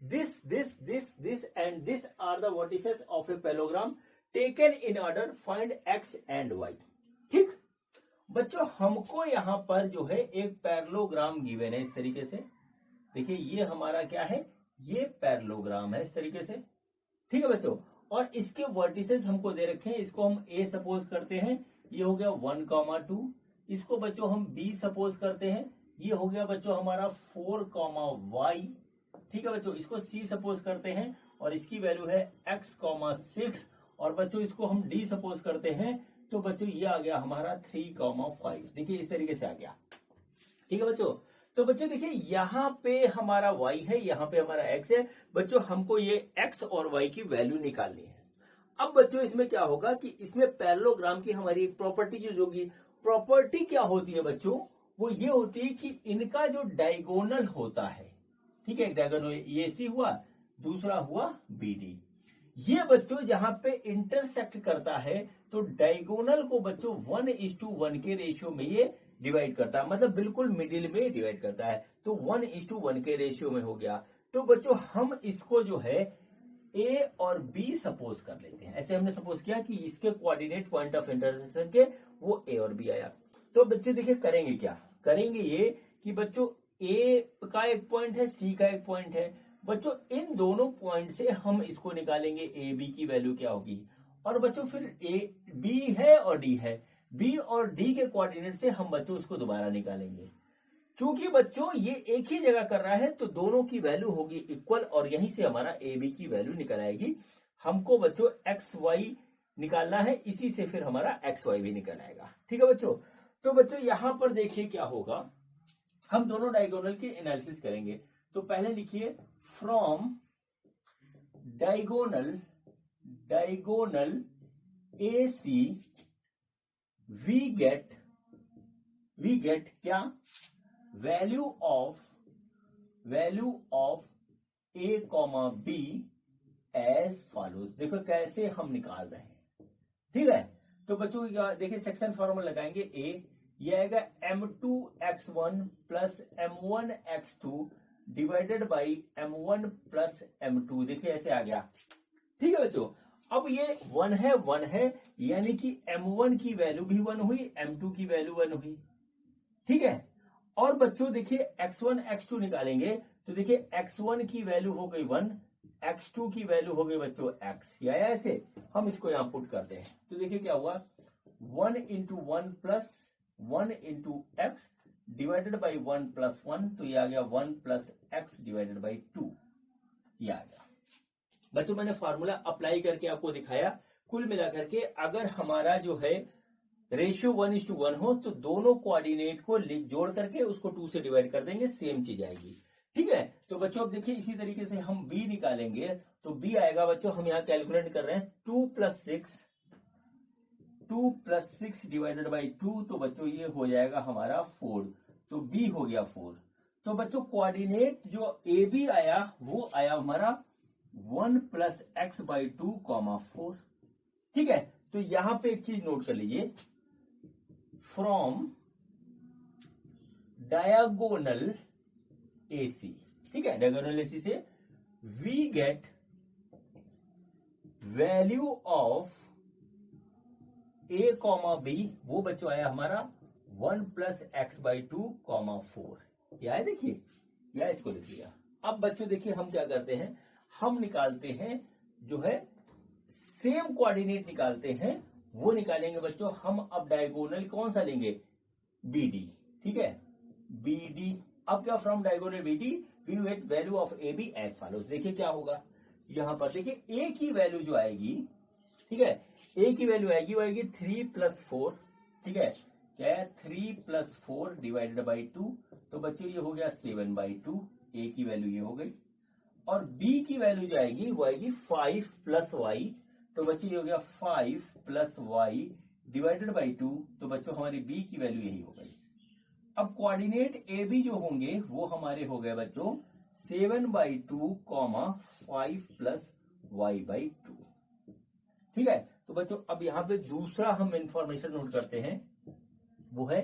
this and this are the vertices of a parallelogram taken in order, find x and y। ठीक बच्चों, हमको यहां पर जो है एक पैरेललोग्राम गिवन है इस तरीके से। देखिए ये हमारा क्या है, ये पैरेललोग्राम है इस तरीके से, ठीक है बच्चों। और इसके वर्टिसेस हमको दे रखे हैं, इसको हम a सपोज करते हैं, ये हो गया 1,2। इसको बच्चों हम b सपोज करते हैं, ये हो गया बच्चों हमारा 4,y। ठीक है बच्चों, इसको c सपोज करते हैं और इसकी वैल्यू है x,6। और बच्चों इसको हम d सपोज करते हैं, तो बच्चों ये आ गया हमारा 3,5। देखिए इस तरीके से आ गया, ठीक है बच्चों। तो बच्चों देखिए यहाँ पे हमारा y है, यहाँ पे हमारा x है। बच्चों हमको ये x और y की वैल्यू निकालनी है। अब बच्चों इसमें क्या होगा कि इसमें पैरेललोग्राम की हमारी एक प्रॉपर्टी जो होगी, प्रॉपर्टी क्या होती है बच्चों, वो ये होती है कि इनका जो डायगोनल होता है, ठीक है, डायगोनल ये सी हुआ, दूसरा हुआ BD। ये बच्चों जहां पे इंटरसेक्ट करता है, तो डायगोनल को बच्चों 1:1 के रेशियो में ये डिवाइड करता है, मतलब बिल्कुल मिडिल में डिवाइड करता है। तो 1:1 के रेशियो में हो गया। तो बच्चों हम इसको जो है A और B सपोज कर लेते हैं। ऐसे हमने सपोज किया कि इसके कोऑर्डिनेट पॉइंट ऑफ इंटरसेक्शन के वो A और B आया। तो बच्चे देखिए करेंगे क्या, करेंगे ये कि बच्चों A का एक पॉइंट है, C का एक पॉइंट है। बच्चों इन दोनों पॉइंट से हम इसको निकालेंगे, A B की वैल्यू क्या होगी। और बच्चों फिर A B है और D है, बी और डी के कोऑर्डिनेट से हम बच्चों उसको दोबारा निकालेंगे। चूंकि बच्चों ये एक ही जगह कर रहा है तो दोनों की वैल्यू होगी इक्वल और यहीं से हमारा ए बी की वैल्यू निकल आएगी। हमको बच्चों एक्स वाई निकालना है, इसी से फिर हमारा एक्स वाई भी निकल आएगा। ठीक है बच्चों, तो बच्चों यहां पर देखिए क्या होगा, हम दोनों डायगोनल की एनालिसिस करेंगे। तो पहले लिखिए from diagonal A C we get क्या, value of A comma B as follows. देखो कैसे हम निकाल रहे हैं। ठीक है, तो बच्चों देखिए सेक्शन फॉर्मूला लगाएंगे। ए ये आएगा m2x1 plus m1x2 divided by m1 plus m2। देखिए ऐसे आ गया। ठीक है बच्चों, अब ये 1 है यानी कि m1 की वैल्यू भी 1 हुई, m2 की वैल्यू 1 हुई। ठीक है, और बच्चों देखिए x1 x2 निकालेंगे तो देखिए x1 की वैल्यू हो गई 1, x2 की वैल्यू हो गई बच्चों x। या ऐसे हम इसको यहां पुट करते हैं तो देखिए क्या हुआ, 1 into 1 plus 1 into x divided by 1 plus 1, तो ये आ गया 1 प्लस एक्स डिवाइडेड बाई 2, ये आ गया। बच्चों मैंने फॉर्मूला अप्लाई करके आपको दिखाया। कुल मिलाकर के अगर हमारा जो है रेशियो 1:1 हो तो दोनों कोऑर्डिनेट को जोड़ करके उसको 2 से डिवाइड कर देंगे, सेम चीज आएगी। ठीक है, तो बच्चों अब देखिए इसी तरीके से हम b निकालेंगे तो b आएगा बच्चों, हम यहाँ कैलकुलेट कर रहे हैं 2 प्लस 6 डिवाइडेड बाई 2, तो बच्चों ये हो जाएगा हमारा 4, तो b हो गया 4। तो बच्चों कोऑर्डिनेट जो ए बी आया वो आया हमारा 1 प्लस एक्स बाई 2 कॉमा 4। ठीक है, तो यहां पे एक चीज नोट कर लीजिए, फ्रॉम डायगोनल AC, ठीक है, डायगोनल AC से we get value of A comma B, वो बच्चों आया हमारा 1 प्लस एक्स बाई 2 कॉमा 4। क्या है देखिए, या इसको देखिएगा। अब बच्चों देखिए हम क्या करते हैं, हम निकालते हैं जो है सेम कोऑर्डिनेट निकालते हैं, वो निकालेंगे बच्चों हम। अब डायगोनल कौन सा लेंगे, BD। ठीक है, BD। अब क्या, from diagonal BD we get value of AB as follows. देखिए क्या होगा, यहां पर देखिए A की वैल्यू जो आएगी, ठीक है, A की वैल्यू आएगी वो आएगी 3 प्लस 4। ठीक है, क्या है 3 प्लस 4 डिवाइडेड बाई 2, तो बच्चों ये हो गया 7 बाई 2, A की वैल्यू ये हो गई। और B की वैल्यू जो आएगी वो आएगी 5 प्लस वाई, तो बच्चों ये हो गया 5 प्लस वाई डिवाइडेड बाई 2, तो बच्चों हमारी B की वैल्यू यही हो गई। अब कोऑर्डिनेट ए बी जो होंगे वो हमारे हो गए बच्चों 7 by 2 comma 5 plus y by 2। ठीक है, तो बच्चों अब यहां पे दूसरा हम इंफॉर्मेशन नोट करते हैं, वो है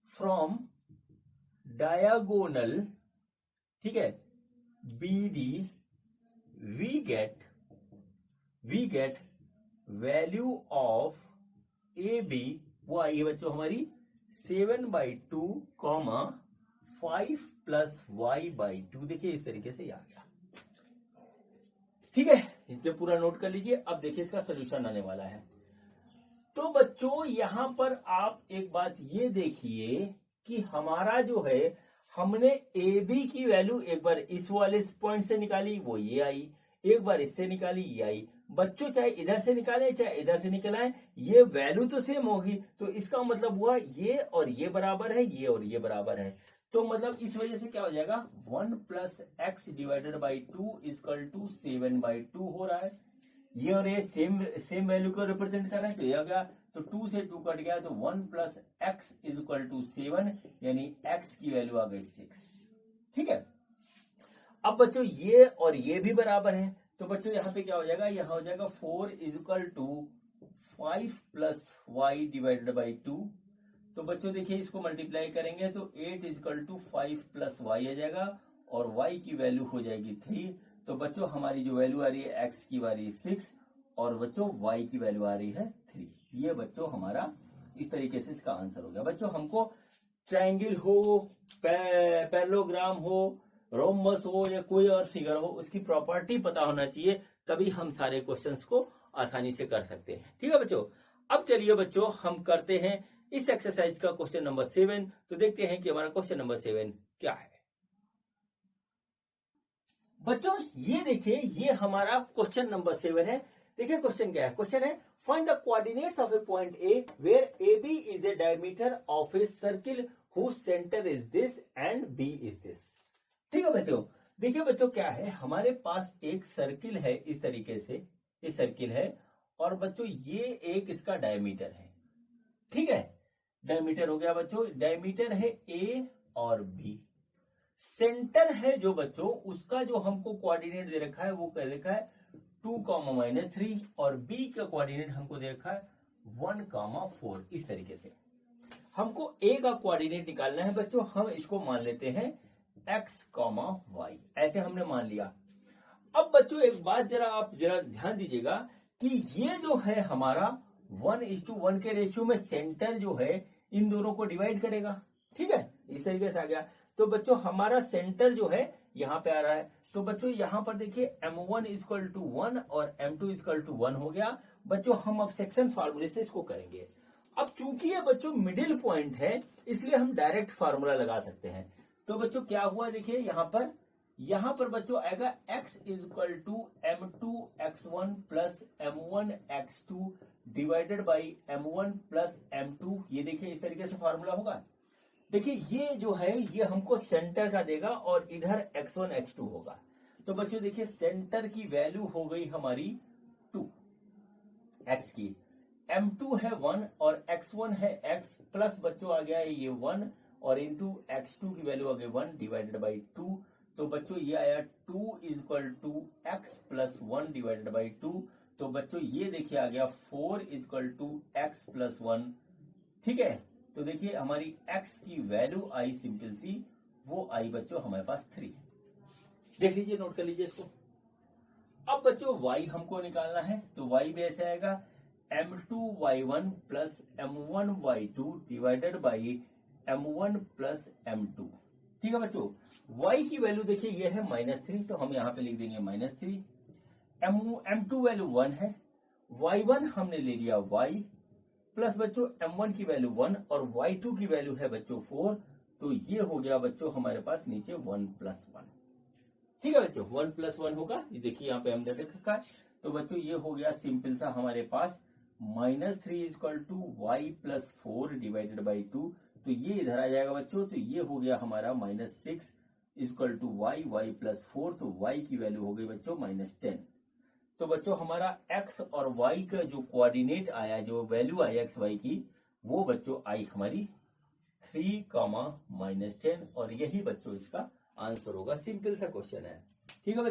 फ्रॉम डायगोनल, ठीक है, BD we get value of AB, वो आई है बच्चों हमारी 7 by 2 comma 5 plus y by 2। देखिए इस तरीके से आ गया। ठीक है, इसे पूरा नोट कर लीजिए। अब देखिए इसका सोल्यूशन आने वाला है। तो बच्चों यहां पर आप एक बात ये देखिए कि हमारा जो है हमने ए बी की वैल्यू एक बार इस वाले पॉइंट से निकाली वो ये आई, एक बार इससे निकाली ये आई। बच्चों चाहे इधर से निकालें चाहे इधर से निकलाएं, ये वैल्यू तो सेम होगी, तो इसका मतलब हुआ ये और ये बराबर है, ये और ये बराबर है। तो मतलब इस वजह से क्या हो जाएगा, 1 plus x divided by 2 equal to 7 by 2 हो रहा है। ये और ये सेम वैल्यू को रिप्रेजेंट कर रहे हैं, तो ये आ गया, तो 2 से 2 कट गया, तो 1 plus x is equal to 7, यानी एक्स की वैल्यू आ गई 6। ठीक है, अब बच्चों ये और ये भी बराबर है, तो बच्चों यहां पे क्या हो जाएगा, यहां हो जाएगा 4 is equal to 5 plus Y divided by 2। तो बच्चों देखिए इसको मल्टीप्लाई करेंगे तो 8 is equal to 5 plus Y आ जाएगा और वाई की वैल्यू हो जाएगी 3। तो बच्चों हमारी जो वैल्यू आ रही है एक्स की आ रही है 6 और बच्चों वाई की वैल्यू आ रही है 3। ये बच्चों हमारा इस तरीके से इसका आंसर हो गया। बच्चों हमको ट्रायंगल हो, पैरेललोग्राम हो, रोम्बस हो या कोई और फिगर हो, उसकी प्रॉपर्टी पता होना चाहिए, तभी हम सारे क्वेश्चंस को आसानी से कर सकते हैं। ठीक है बच्चों, अब चलिए बच्चों हम करते हैं इस एक्सरसाइज का क्वेश्चन नंबर 7। तो देखते हैं कि हमारा क्वेश्चन नंबर 7 क्या है। बच्चों ये देखिए, ये हमारा क्वेश्चन नंबर 7 है। देखिए क्वेश्चन क्या है। क्वेश्चन है find the coordinates of a point A where A B is a diameter of a circle whose centre is this and B is this. ठीक है बच्चों, देखिए बच्चों क्या है, हमारे पास एक सर्किल है, इस तरीके से ये सर्किल है और बच्चों ये एक इसका डायमीटर है। ठीक है, डायमीटर हो गया बच्चों, डायमीटर है ए और बी। सेंटर है जो बच्चों उसका जो हमको कोऑर्डिनेट दे रखा है वो कह रखा है 2, -3 और बी का कोऑर्डिनेट हमको दे रखा है 1, 4। इस तरीके से हमको ए का कोऑर्डिनेट निकालना है बच्चों। हम इसको मान लेते हैं x, y, ऐसे हमने मान लिया। अब बच्चों एक बात आप जरा ध्यान दीजिएगा कि ये जो है हमारा 1:1 के रेशियो में सेंटर जो है इन दोनों को डिवाइड करेगा। ठीक है, इस तरीके से आ गया। तो बच्चों हमारा सेंटर जो है यहाँ पे आ रहा है। तो बच्चों यहाँ पर देखिए m1 = 1 और m2 = 1 हो गया। बच्चों हम अब सेक्शन फार्मूले से इसको करेंगे। अब चूंकि ये बच्चों मिडिल पॉइंट है इसलिए हम डायरेक्ट फार्मूला लगा सकते हैं। तो बच्चों क्या हुआ, देखिए यहाँ पर बच्चों आएगा x = m2x1 + m1x2 divided by m1 + m2। ये देखिए इस तरीके से फार्मूला होगा। देखिए ये जो है ये हमको सेंटर का देगा और इधर x1 x2 होगा। तो बच्चों देखिए सेंटर की वैल्यू हो गई हमारी 2 x की, m2 है 1 और x1 है x प्लस बच्चों आ गया है ये 1 और इंटू x2 की वैल्यू आ गई 1 डिवाइडेड बाई 2। तो बच्चों ये आया 2 = x + 1 डिवाइडेड बाई 2। तो बच्चों ये देखिए आ गया 4 = x + 1। ठीक है, तो देखिए हमारी x की वैल्यू आई सिंपल सी, वो आई बच्चों हमारे पास 3। देख लीजिए, नोट कर लीजिए इसको। अब बच्चों y हमको निकालना है। तो y भी ऐसे आएगा m2y1 + m1y2 divided by m1 + m2। ठीक है बच्चों, y की वैल्यू देखिए ये है -3, तो हम यहां पे लिख देंगे -3। m2 वैल्यू 1 है, y1 हमने ले लिया y प्लस बच्चों m1 की वैल्यू 1 और y2 की वैल्यू है बच्चों 4। तो ये हो गया बच्चों हमारे पास नीचे 1 + 1। ठीक है बच्चों, 1 + 1 होगा, ये देखिए यहाँ पे हमने रखा है। तो बच्चों ये हो गया सिंपल सा हमारे पास -3 = y + 4 डिवाइडेड बाई 2। तो ये इधर आ जाएगा बच्चों। तो ये हो गया हमारा -6 = y + 4। तो y की वैल्यू हो गई बच्चों -10। तो बच्चों हमारा x और y का जो कोऑर्डिनेट आया, जो वैल्यू आई x y की, वो बच्चों आई हमारी 3, -10 और यही बच्चों इसका आंसर होगा। सिंपल सा क्वेश्चन है। ठीक है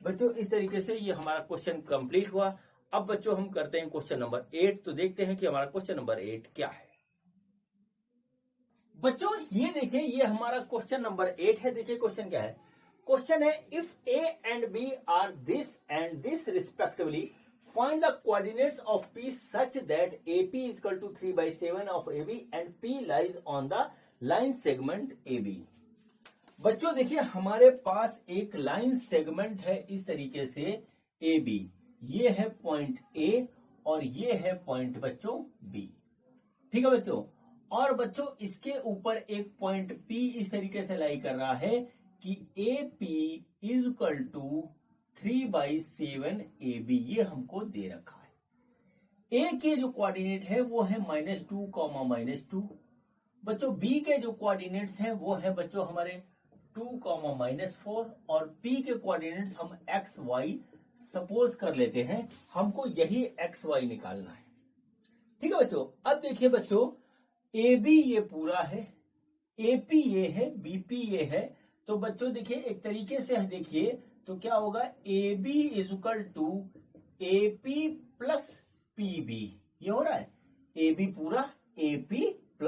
बच्चों इस तरीके से ये हमारा क्वेश्चन कंप्लीट हुआ। अब बच्चों हम करते हैं क्वेश्चन नंबर 8। तो देखते हैं कि हमारा क्वेश्चन नंबर 8 क्या है। बच्चों ये देखिए, ये हमारा क्वेश्चन नंबर 8 है। देखिए क्वेश्चन क्या है। क्वेश्चन है if a and b are this and this respectively, find the coordinates of p such that AP = 3/7 of AB and P lies on the line segment AB। बच्चों देखिए हमारे पास एक line segment है इस तरीके से AB। ये है पॉइंट A और ये है पॉइंट बच्चों B। ठीक है बच्चों, और बच्चों इसके ऊपर एक पॉइंट P इस तरीके से लाई कर रहा है कि AP = 3/7 AB। ये हमको दे रखा है। A के जो कोऑर्डिनेट है वो है -2, -2। बच्चों B के जो कोऑर्डिनेट्स हैं वो है बच्चों हमारे 2, -4 और P के कोऑर्डिनेट्स हम x y सपोज कर लेते हैं। हमको यही x y निकालना है। ठीक है बच्चों, अब देखिए बच्चों AB ये पूरा है, AP ये है, BP ये है। तो बच्चों देखिए एक तरीके से देखिए तो क्या होगा, AB = AP + PB। ये हो रहा है AB पूरा AP +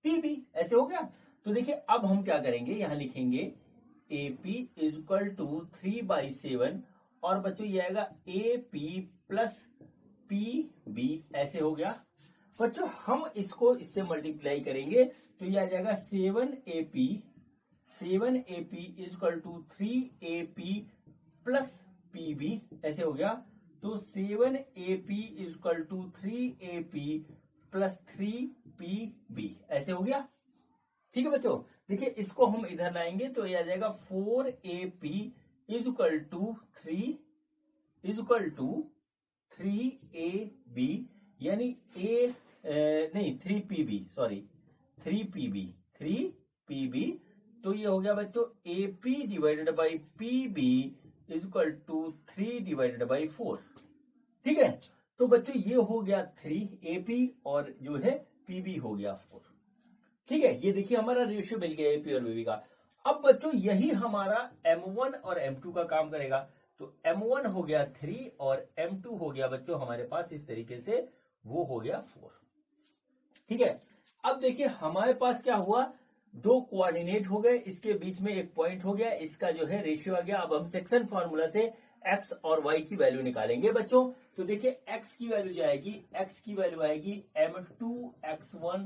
PB, ऐसे हो गया। तो देखिए अब हम क्या करेंगे, यहां लिखेंगे AP = 3/7 और बच्चों ये आएगा AP + PB, ऐसे हो गया। बच्चों हम इसको इससे मल्टीप्लाई करेंगे तो ये आ जाएगा 7AP = 3AP + PB, ऐसे हो गया। तो 7AP equal to 3AP plus 3PB ऐसे हो गया। ठीक है बच्चों, देखिए इसको हम इधर लाएंगे तो ये आ जाएगा 4AP इक्वल टू 3AB यानी नहीं 3PB तो ये हो गया बच्चों AP divided by PB equal to 3 divided by 4। ठीक है, तो बच्चों ये हो गया 3AP और जो है PB हो गया 4। ठीक है, ये देखिए हमारा रेशियो मिल गया AP और BB का। अब बच्चों यही हमारा M1 और M2 का काम करेगा। तो M1 हो गया 3 और M2 हो गया बच्चों हमारे पास इस तरीके से, वो हो गया 4। ठीक है, अब देखिए हमारे पास क्या हुआ, दो कोऑर्डिनेट हो गए, इसके बीच में एक पॉइंट हो गया, इसका जो है रेशियो आ गया। अब हम सेक्शन फॉर्मूला से x और y की वैल्यू निकालेंगे बच्चों। तो देखिए x की वैल्यू जाएगी, x की वैल्यू आएगी m2x1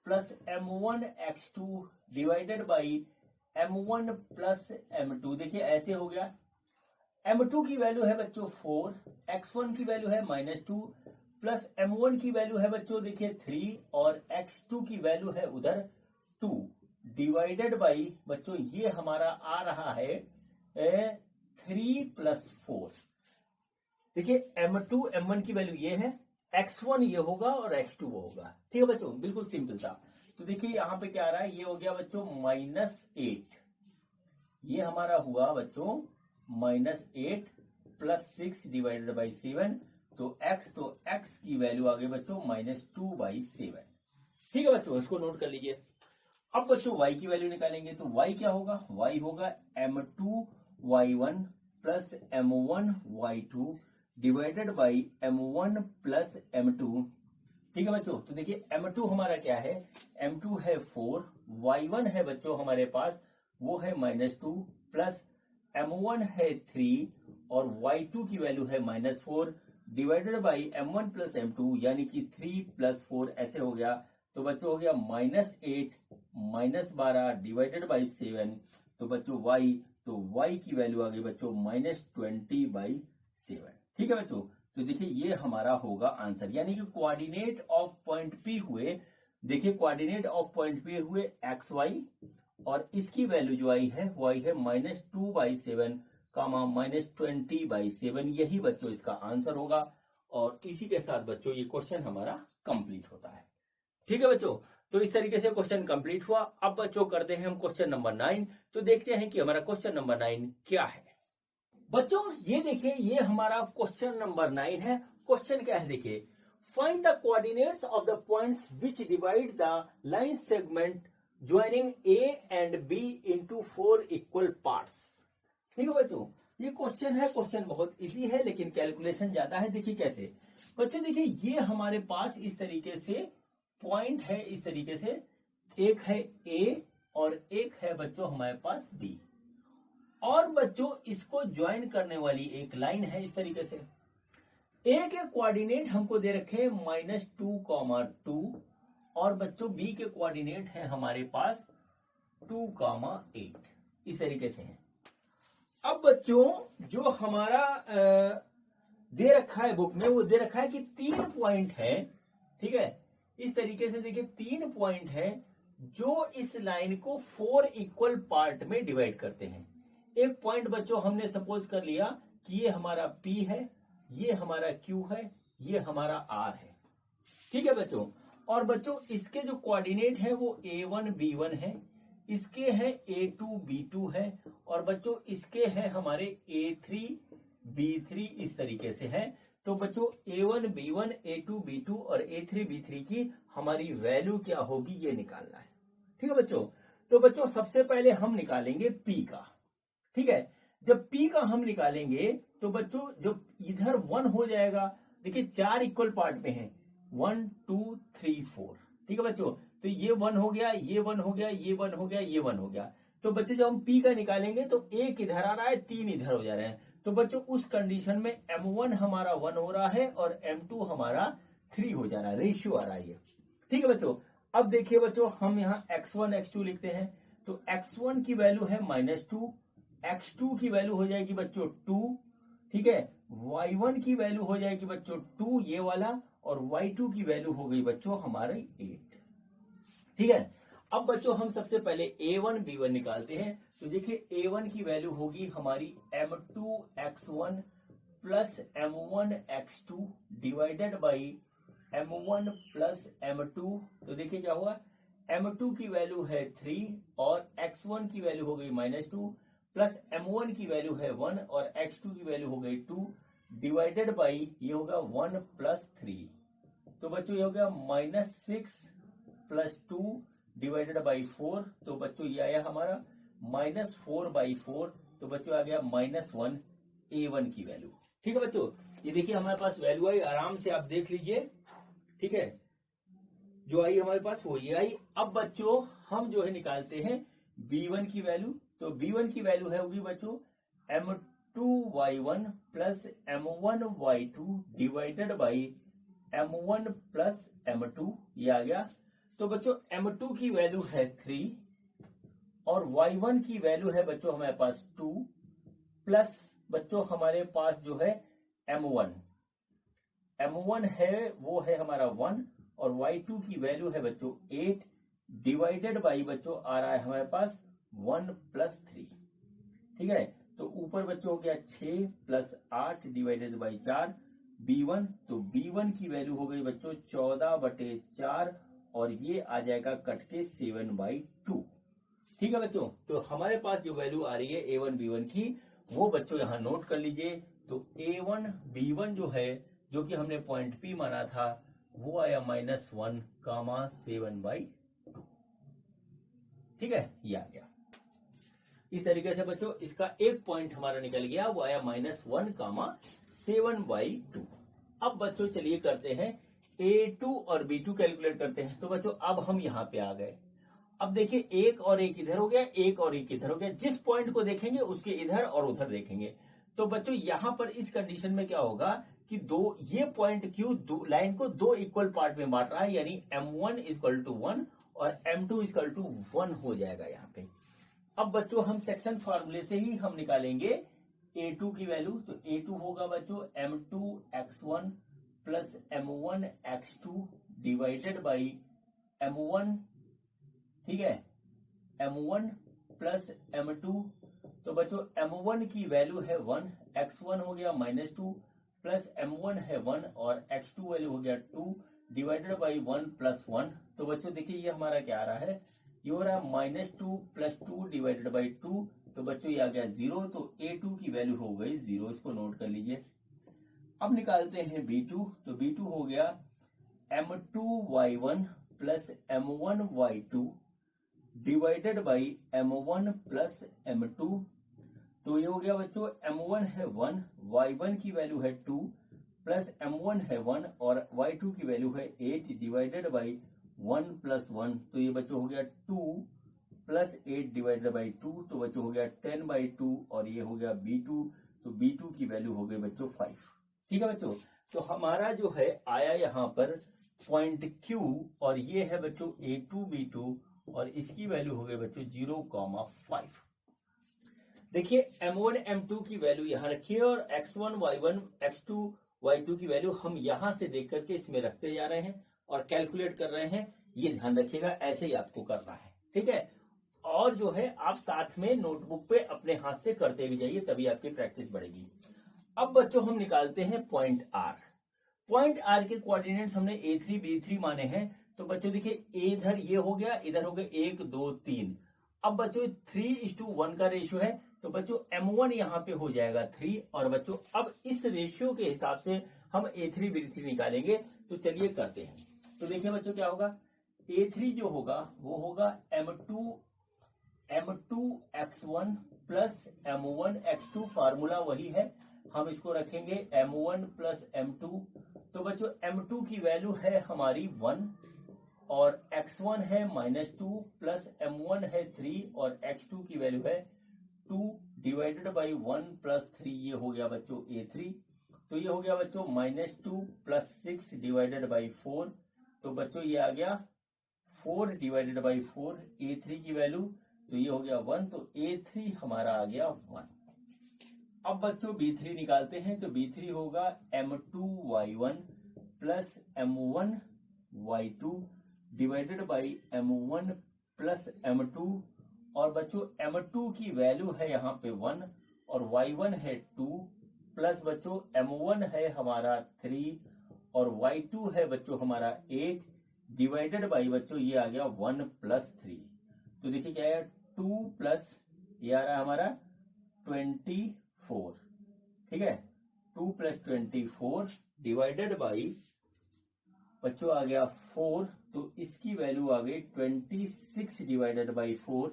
plus m1x2 divided by m1 plus m2। देखिए ऐसे हो गया। m2 की वैल्यू है बच्चों 4, x1 की वैल्यू है -2 प्लस m1 की वैल्यू है बच्चों देखिए 3 और x2 की वैल्यू है उधर 2 डिवाइडेड बाई बच्चों ये हमारा आ रहा है 3 प्लस 4। देखिए m2 m1 की वैल्यू ये है, x1 ये होगा और x2 वो होगा। ठीक है बच्चों, बिल्कुल सिंपल था। तो देखिए यहाँ पे क्या आ रहा है, ये हो गया बच्चों -8, ये हमारा हुआ बच्चों -8 प्लस 6 डिवाइडेड बाई 7। तो x की वैल्यू आ गई बच्चों -2/7। ठीक है बच्चों, इसको नोट कर लीजिए। अब बच्चों y की वैल्यू निकालेंगे तो y क्या होगा, y होगा m2y1 plus m1y2 divided by m1 plus m2। ठीक है बच्चों, तो देखिए m2 हमारा क्या है, m2 है 4, y1 है बच्चों हमारे पास वो है -2 प्लस m1 है 3 और y2 की वैल्यू है -4 divided by m1 plus m2 यानी कि 3 प्लस 4 ऐसे हो गया। तो बच्चों हो गया -8 -12 डिवाइडेड बाई 7। तो बच्चों y की वैल्यू आ गई बच्चों -20/7। ठीक है बच्चों, तो देखिए ये हमारा होगा आंसर, यानी कि कोऑर्डिनेट ऑफ पॉइंट P हुए, देखिए कोऑर्डिनेट ऑफ पॉइंट P हुए xy और इसकी वैल्यू जो आई है वो आई है -2/7 -20/7। यही बच्चों इसका आंसर होगा और इसी के साथ बच्चों ये क्वेश्चन हमारा कंप्लीट होता है। ठीक है बच्चों, तो इस तरीके से क्वेश्चन कंप्लीट हुआ। अब बच्चों करते हैं हम क्वेश्चन नंबर 9। तो देखते हैं कि हमारा क्वेश्चन नंबर 9 क्या है। बच्चों ये देखिए, ये हमारा क्वेश्चन नंबर 9 है। क्वेश्चन क्या है देखिए, find the coordinates of the points which divide the line segment joining A and B into 4 equal parts. ठीक है बच्चों, ये क्वेश्चन है, क्वेश्चन बहुत इजी है लेकिन कैलकुलेशन ज्यादा है। देखिए कैसे बच्चों, देखिए ये हमारे पास इस तरीके से पॉइंट है, इस तरीके से एक है A और एक है बच्चों हमारे पास B और बच्चों इसको ज्वाइन करने वाली एक लाइन है इस तरीके से। A के कोऑर्डिनेट हमको दे रखे -2, और बच्चों B के कोऑर्डिनेट है हमारे पास 2, 8 इस तरीके से है। अब बच्चों जो हमारा दे रखा है बुक में, वो दे रखा है कि 3 पॉइंट है। ठीक है, इस तरीके से देखिए 3 पॉइंट है जो इस लाइन को 4 इक्वल पार्ट में डिवाइड करते हैं। एक पॉइंट बच्चों हमने सपोज कर लिया कि ये हमारा P है, ये हमारा Q है, ये हमारा R है। ठीक है बच्चों, और बच्चों इसके जो कोऑर्डिनेट है वो A1 B1 है, इसके हैं A2 B2 है और बच्चों इसके हैं हमारे A3 B3 इस तरीके से है। तो बच्चों A1 B1 A2 B2 और A3 B3 की हमारी वैल्यू क्या होगी ये निकालना है। ठीक है बच्चों, तो बच्चों सबसे पहले हम निकालेंगे P का। ठीक है, जब P का हम निकालेंगे तो बच्चों जब इधर 1 हो जाएगा, देखिए 4 इक्वल पार्ट में है 1 2 3 4। ठीक है बच्चों, तो ये 1 हो गया, ये 1 हो गया, ये 1 हो गया, ये 1 हो गया। तो बच्चों जब हम P का निकालेंगे तो 1 इधर आ रहा है, 3 इधर हो जा रहे हैं। तो बच्चों उस कंडीशन में M1 हमारा 1 हो रहा है और M2 हमारा 3 हो जा रहा है, रेशियो आ रहा है ये। ठीक है बच्चों, अब देखिए बच्चों हम यहाँ x1 x2 लिखते हैं। तो x1 की वैल्यू है -2, x2 की वैल्यू हो जाएगी बच्चों 2। ठीक है। y1 की वैल्यू हो जाएगी बच्चों 2 ये वाला, और y2 की वैल्यू हो गई बच्चों हमारे 8। ठीक है। अब बच्चों हम सबसे पहले a1 b1 निकालते हैं। तो देखिए a1 की वैल्यू होगी हमारी m2x1 plus m1x2 divided by m1 plus m2। तो देखिए क्या हुआ, m2 की वैल्यू है 3 और x1 की वैल्यू हो गई -2 प्लस m1 की वैल्यू है 1 और x2 की वैल्यू हो गई 2 डिवाइडेड बाई ये होगा 1 प्लस 3। तो बच्चों ये हो गया -6 प्लस 2 डिवाइडेड बाई 4। तो बच्चों ये आया हमारा -4/4। तो बच्चों आ गया -1 a1 की वैल्यू। ठीक है बच्चों, ये देखिए हमारे पास वैल्यू आई, आराम से आप देख लीजिए। ठीक है, जो आई हमारे पास वो ये आई। अब बच्चों हम जो है निकालते हैं b1 की वैल्यू। तो b1 की वैल्यू है होगी बच्चों m2y1 plus m1y2 divided by m1 plus m2। ये आ गया। तो बच्चों m2 की वैल्यू है 3 और y1 की वैल्यू है बच्चों हमारे पास 2 प्लस बच्चों हमारे पास जो है m1 है वो है हमारा 1 और y2 की वैल्यू है बच्चों 8 डिवाइडेड बाई बच्चों आ रहा है हमारे पास 1 प्लस 3। ठीक है, तो ऊपर बच्चों हो गया 6 प्लस 8 डिवाइडेड बाई 4 b1। तो b1 की वैल्यू हो गई बच्चों 14/4 और ये आ जाएगा कट के 7/2। ठीक है बच्चों, तो हमारे पास जो वैल्यू आ रही है a1 b1 की वो बच्चों यहां नोट कर लीजिए। तो a1 b1 जो है, जो कि हमने पॉइंट P माना था, वो आया -1, 7/2। ठीक है, ये आ गया। इस तरीके से बच्चों इसका एक पॉइंट हमारा निकल गया, वो आया -1, 7/2। अब बच्चों चलिए करते हैं a2 और b2 कैलकुलेट करते हैं। तो बच्चों अब हम यहां पे आ गए। अब देखिए एक और एक इधर हो गया, एक और एक इधर हो गया। जिस पॉइंट को देखेंगे उसके इधर और उधर देखेंगे। तो बच्चों यहां पर इस कंडीशन में क्या होगा कि ये पॉइंट क्यू लाइन को 2 इक्वल पार्ट में बांट रहा है, यानी m1 = 1 और m2 = 1 हो जाएगा यहाँ पे। अब बच्चों हम सेक्शन फॉर्मूले से ही हम निकालेंगे a2 की वैल्यू। तो a2 होगा बच्चों m2x1 plus m1x2 divided by m1। ठीक है, m1 प्लस m2। तो बच्चों m1 की वैल्यू है 1, x1 हो गया -2 प्लस m1 है 1 और x2 वैल्यू हो गया 2 डिवाइडेड बाई 1 प्लस 1। तो बच्चों देखिए ये हमारा क्या आ रहा है, ये हो रहा है -2 प्लस 2 डिवाइडेड बाई 2। तो बच्चों ये आ गया 0। तो a2 की वैल्यू हो गई 0, इसको नोट कर लीजिए। अब निकालते हैं b2। तो b2 हो गया m2y1 plus m1y2 divided by m1 plus m2। तो ये हो गया बच्चों m1 है 1, y1 की वैल्यू है 2 प्लस m1 है 1 और y2 की वैल्यू है 8 डिवाइडेड बाई 1 प्लस 1। तो ये बच्चों हो गया 2 प्लस 8 डिवाइडेड बाई 2। तो बच्चों हो गया 10/2 और ये हो गया b2। तो b2 की वैल्यू हो गई बच्चों 5। ठीक है बच्चों, तो हमारा जो है आया यहाँ पर पॉइंट Q और ये है बच्चों a2 b2 और इसकी वैल्यू हो गई बच्चों 0,5। देखिए m1 m2 की वैल्यू यहां रखिए और x1 y1 x2 y2 की वैल्यू हम यहां से देख करके इसमें रखते जा रहे हैं और कैलकुलेट कर रहे हैं। ये ध्यान रखिएगा, ऐसे ही आपको करना है। ठीक है, और जो है आप साथ में नोटबुक पे अपने हाथ से करते भी जाइए, तभी आपकी प्रैक्टिस बढ़ेगी। अब बच्चों हम निकालते हैं पॉइंट R। पॉइंट R के कोऑर्डिनेट्स हमने a3 b3 माने हैं। तो बच्चों देखिए इधर ये हो गया, इधर हो गए 1 2 3। अब बच्चों 3:1 का रेशियो है। तो बच्चों m1 यहाँ पे हो जाएगा 3 और बच्चों अब इस रेशियो के हिसाब से हम a3 b3 निकालेंगे। तो चलिए करते हैं। तो देखिए बच्चों क्या होगा, a3 जो होगा वो होगा m2x1 प्लस m1x2। फार्मूला वही है, हम इसको रखेंगे m1 प्लस m2। तो बच्चों m2 की वैल्यू है हमारी 1 और x1 है -2 प्लस m1 है 3 और x2 की वैल्यू है 2 डिवाइडेड बाई 1 प्लस 3। ये हो गया बच्चों a3। तो ये हो गया बच्चों -2 प्लस 6 डिवाइडेड बाई 4। तो बच्चों ये आ गया 4 डिवाइडेड बाई 4 a3 की वैल्यू। तो ये हो गया 1। तो a3 हमारा आ गया 1। अब बच्चों B3 निकालते हैं, तो B3 होगा M2Y1 plus M1Y2 divided by M1 plus M2। और बच्चों M2 की वैल्यू है यहाँ पे 1 और Y1 है 2 प्लस बच्चों M1 है हमारा 3 और Y2 है बच्चों हमारा 8 डिवाइडेड बाई बच्चों ये आ गया 1 प्लस 3। तो देखिए क्या है 2 प्लस ये आ रहा है हमारा 24, ठीक है 2 प्लस 24 डिवाइडेड बाई बच्चों आ गया 4, तो इसकी वैल्यू आ गई 26 डिवाइडेड बाई 4।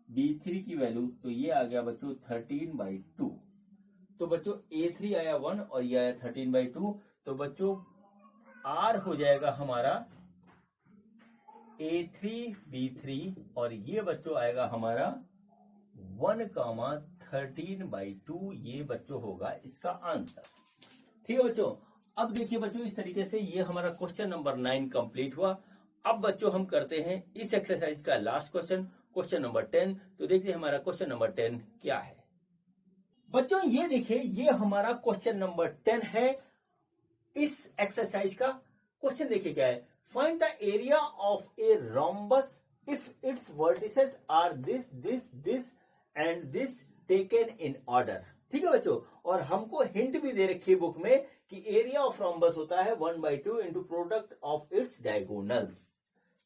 B3 की वैल्यू तो ये आ गया बच्चों 13/2। तो बच्चों A3 आया 1 और ये आया 13/2। तो बच्चों R हो जाएगा हमारा A3 B3 और ये बच्चों आएगा हमारा 1,13/2। ये बच्चों होगा इसका आंसर। ठीक है बच्चों, अब देखिए बच्चों इस तरीके से ये हमारा क्वेश्चन नंबर 9 कंप्लीट हुआ। अब बच्चों हम करते हैं इस एक्सरसाइज का लास्ट क्वेश्चन, क्वेश्चन नंबर 10। तो देखिए हमारा क्वेश्चन नंबर 10 क्या है। बच्चों ये देखिए ये हमारा क्वेश्चन नंबर 10 है। इस एक्सरसाइज का क्वेश्चन देखिए क्या है, find the area of a rhombus if its vertices are this this this and this taken in order. ठीक है बच्चों, और हमको हिंट भी दे रखी है बुक में कि एरिया ऑफ रोम्बस होता है 1/2 into product of its diagonals.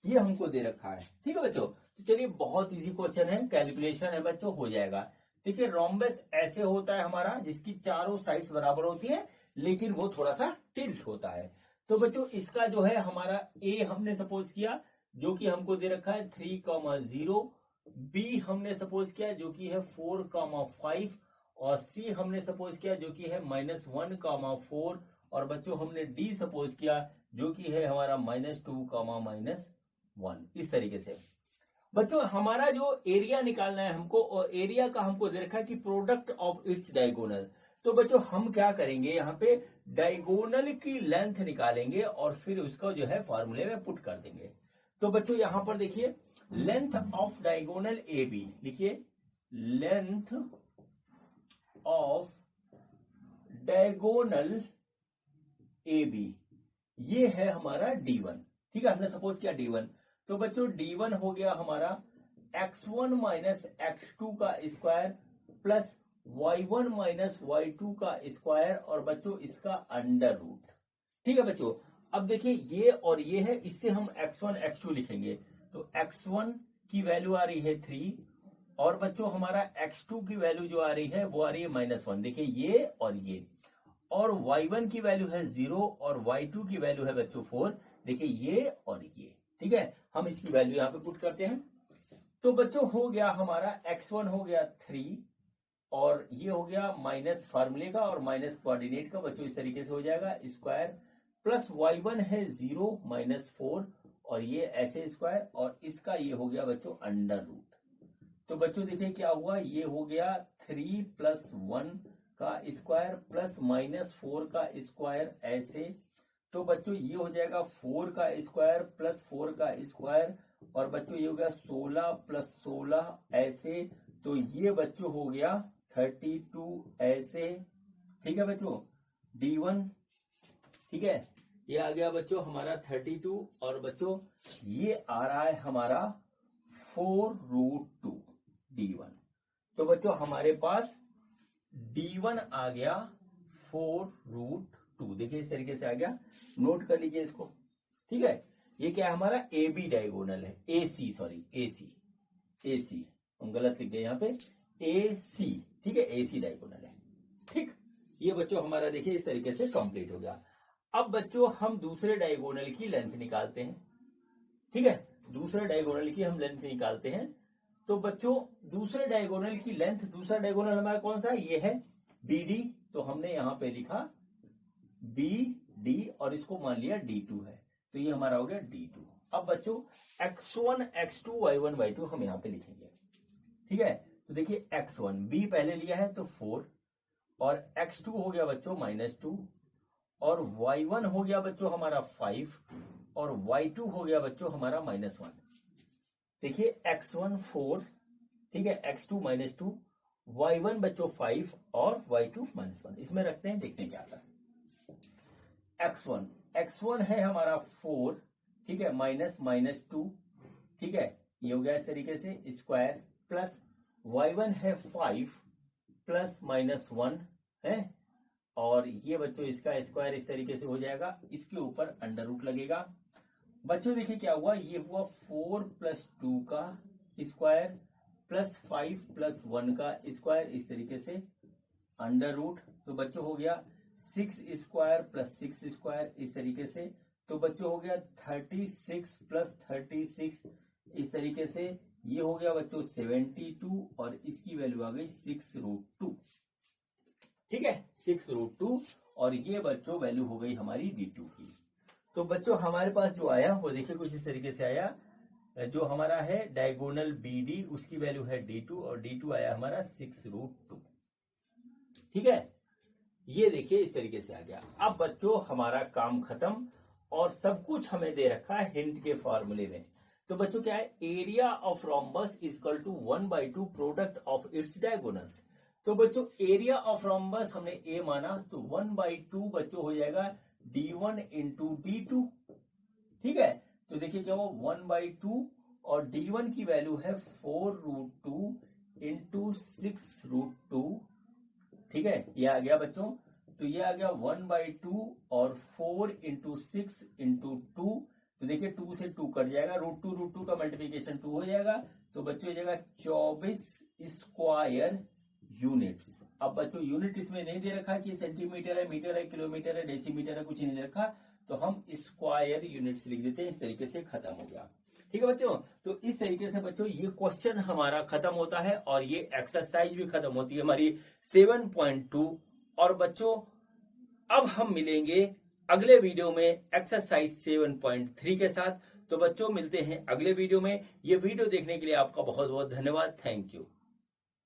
ये हमको दे रखा है। ठीक है बच्चों, तो चलिए बहुत इजी क्वेश्चन है, कैलकुलेशन है बच्चों, हो जाएगा। देखिए रोम्बस ऐसे होता है हमारा जिसकी चारों साइड्स बराबर होती है लेकिन वो थोड़ा सा टिल्ट होता है। तो बच्चों इसका जो है हमारा ए हमने सपोज किया जो कि हमको दे रखा है 3,0, बी हमने सपोज किया जो कि है 4,5 और सी हमने सपोज किया जो कि है -1,4 और बच्चों हमने डी सपोज किया जो कि है हमारा -2, -1। इस तरीके से बच्चों हमारा जो एरिया निकालना है हमको, और एरिया का हमको दे रखा है कि प्रोडक्ट ऑफ इट्स डायगोनल। तो बच्चों हम क्या करेंगे यहाँ पे डायगोनल की लेंथ निकालेंगे और फिर उसको जो है फॉर्मूले में पुट कर देंगे। तो बच्चों यहां पर देखिए length of diagonal A B, लिखिए length of diagonal A B, ये है हमारा D1। ठीक है, हमने सपोज किया D1। तो बच्चों D1 हो गया हमारा x1 माइनस x2 का square plus y1 minus y2 का स्क्वायर और बच्चों इसका अंडर रूट। ठीक है बच्चों, अब देखिए ये और ये है, इससे हम x1 x2 लिखेंगे। तो x1 की वैल्यू आ रही है 3 और बच्चों हमारा x2 की वैल्यू जो आ रही है वो आ रही है -1। देखिए ये और ये, और y1 की वैल्यू है 0 और y2 की वैल्यू है बच्चों 4। देखिए ये और ये, ठीक है, हम इसकी वैल्यू यहाँ पे पुट करते हैं। तो बच्चों हो गया हमारा x1 हो गया 3 और ये हो गया माइनस फार्मूले का और माइनस कोऑर्डिनेट का बच्चों इस तरीके से हो जाएगा स्क्वायर प्लस y1 है 0 -4 और ये ऐसे स्क्वायर और इसका ये हो गया बच्चों अंडर रूट। तो बच्चों देखिए क्या हुआ, ये हो गया 3 + 1 का स्क्वायर प्लस -4 का स्क्वायर ऐसे। तो बच्चों ये हो जाएगा 4 का स्क्वायर प्लस 4 का स्क्वायर और बच्चों ये हो गया 16 + 16 ऐसे। तो ये बच्चों हो गया 32 ऐसे। ठीक है बच्चों D1, ठीक है, ये आ गया बच्चों हमारा 32 और बच्चों ये आ रहा है हमारा 4√2 D1। तो बच्चों हमारे पास D1 आ गया 4√2। देखिए इस तरीके से आ गया, नोट कर लीजिए इसको। ठीक है, ये क्या है हमारा AB डायगोनल है, AC सॉरी AC हम गलत लिख गए यहाँ पे AC। ठीक है, AC डायगोनल है। ठीक, ये बच्चों हमारा देखिए इस तरीके से कंप्लीट हो गया। अब बच्चों हम दूसरे डायगोनल की लेंथ निकालते हैं। ठीक है, दूसरे डायगोनल की हम लेंथ निकालते हैं। तो बच्चों दूसरे डायगोनल की लेंथ, दूसरा डायगोनल हमारा कौन सा है, ये है BD। तो हमने यहां पे लिखा BD और इसको मान लिया D2 है, तो ये हमारा हो गया D2। अब बच्चों x1 x2 y1 y2 हम यहां पे लिखेंगे। ठीक है, तो देखिए x1 B पहले लिया है तो 4 और x2 हो गया बच्चों -2 और y1 हो गया बच्चों हमारा 5 और y2 हो गया बच्चों हमारा -1। देखिए x1 4, ठीक है, x2 -2 y1 बच्चों 5 और y2 -1। इसमें रखते हैं, देखते हैं क्या आता है। x1 है हमारा 4, ठीक है, -2, ठीक है, ये हो गया इस तरीके से स्क्वायर, प्लस y1 है 5 प्लस -1 है, और ये बच्चों इसका स्क्वायर इस तरीके से हो जाएगा, इसके ऊपर अंडर रूट लगेगा। बच्चों देखिए क्या हुआ, ये हुआ 4 + 2 का स्क्वायर प्लस 5 + 1 का स्क्वायर, इस तरीके से अंडर रूट। तो बच्चों हो गया 6 स्क्वायर प्लस 6 स्क्वायर, इस तरीके से। तो बच्चों हो गया 36 + 36, इस तरीके से। ये हो गया बच्चों 72, और इसकी वैल्यू आ गई 6√2, ठीक है, 6√2, और ये बच्चों वैल्यू हो गई हमारी d2 की। तो बच्चों हमारे पास जो आया वो देखिए कुछ इस तरीके से आया, जो हमारा है डायगोनल BD, उसकी वैल्यू है d2, और d2 आया हमारा 6√2, ठीक है। ये देखिए इस तरीके से आ गया। अब बच्चों हमारा काम खत्म, और सब कुछ हमें दे रखा है हिंट के फॉर्मूले में। तो बच्चों क्या है, area of rhombus equal to 1/2 product of its diagonals. तो बच्चों एरिया ऑफ रोम्बस हमने ए माना, तो 1/2 बच्चों हो जाएगा d1 × d2, ठीक है। तो देखिए क्या हुआ, 1/2, और d1 की वैल्यू है 4√2 × 6√2, ठीक है, ये आ गया बच्चों। तो ये आ गया 1/2 और 4 × 6 × 2, तो देखिए 2 से 2 कट जाएगा, √2 का मल्टीप्लिकेशन 2 हो जाएगा। तो बच्चों हो जाएगा 24 स्क्वायर यूनिट्स। अब बच्चों यूनिट इसमें नहीं दे रखा कि सेंटीमीटर है, मीटर है, किलोमीटर है, डेसीमीटर है, कुछ नहीं दे रखा, तो हम स्क्वायर यूनिट्स लिख देते हैं। इस तरीके से खत्म हो गया, ठीक है बच्चों। तो इस तरीके से बच्चों ये क्वेश्चन हमारा खत्म होता है, और ये एक्सरसाइज भी खत्म होती है हमारी 7.2। और बच्चों अब हम मिलेंगे अगले वीडियो में एक्सरसाइज 7.3 के साथ। तो बच्चों मिलते हैं अगले वीडियो में। ये वीडियो देखने के लिए आपका बहुत बहुत धन्यवाद। Thank you.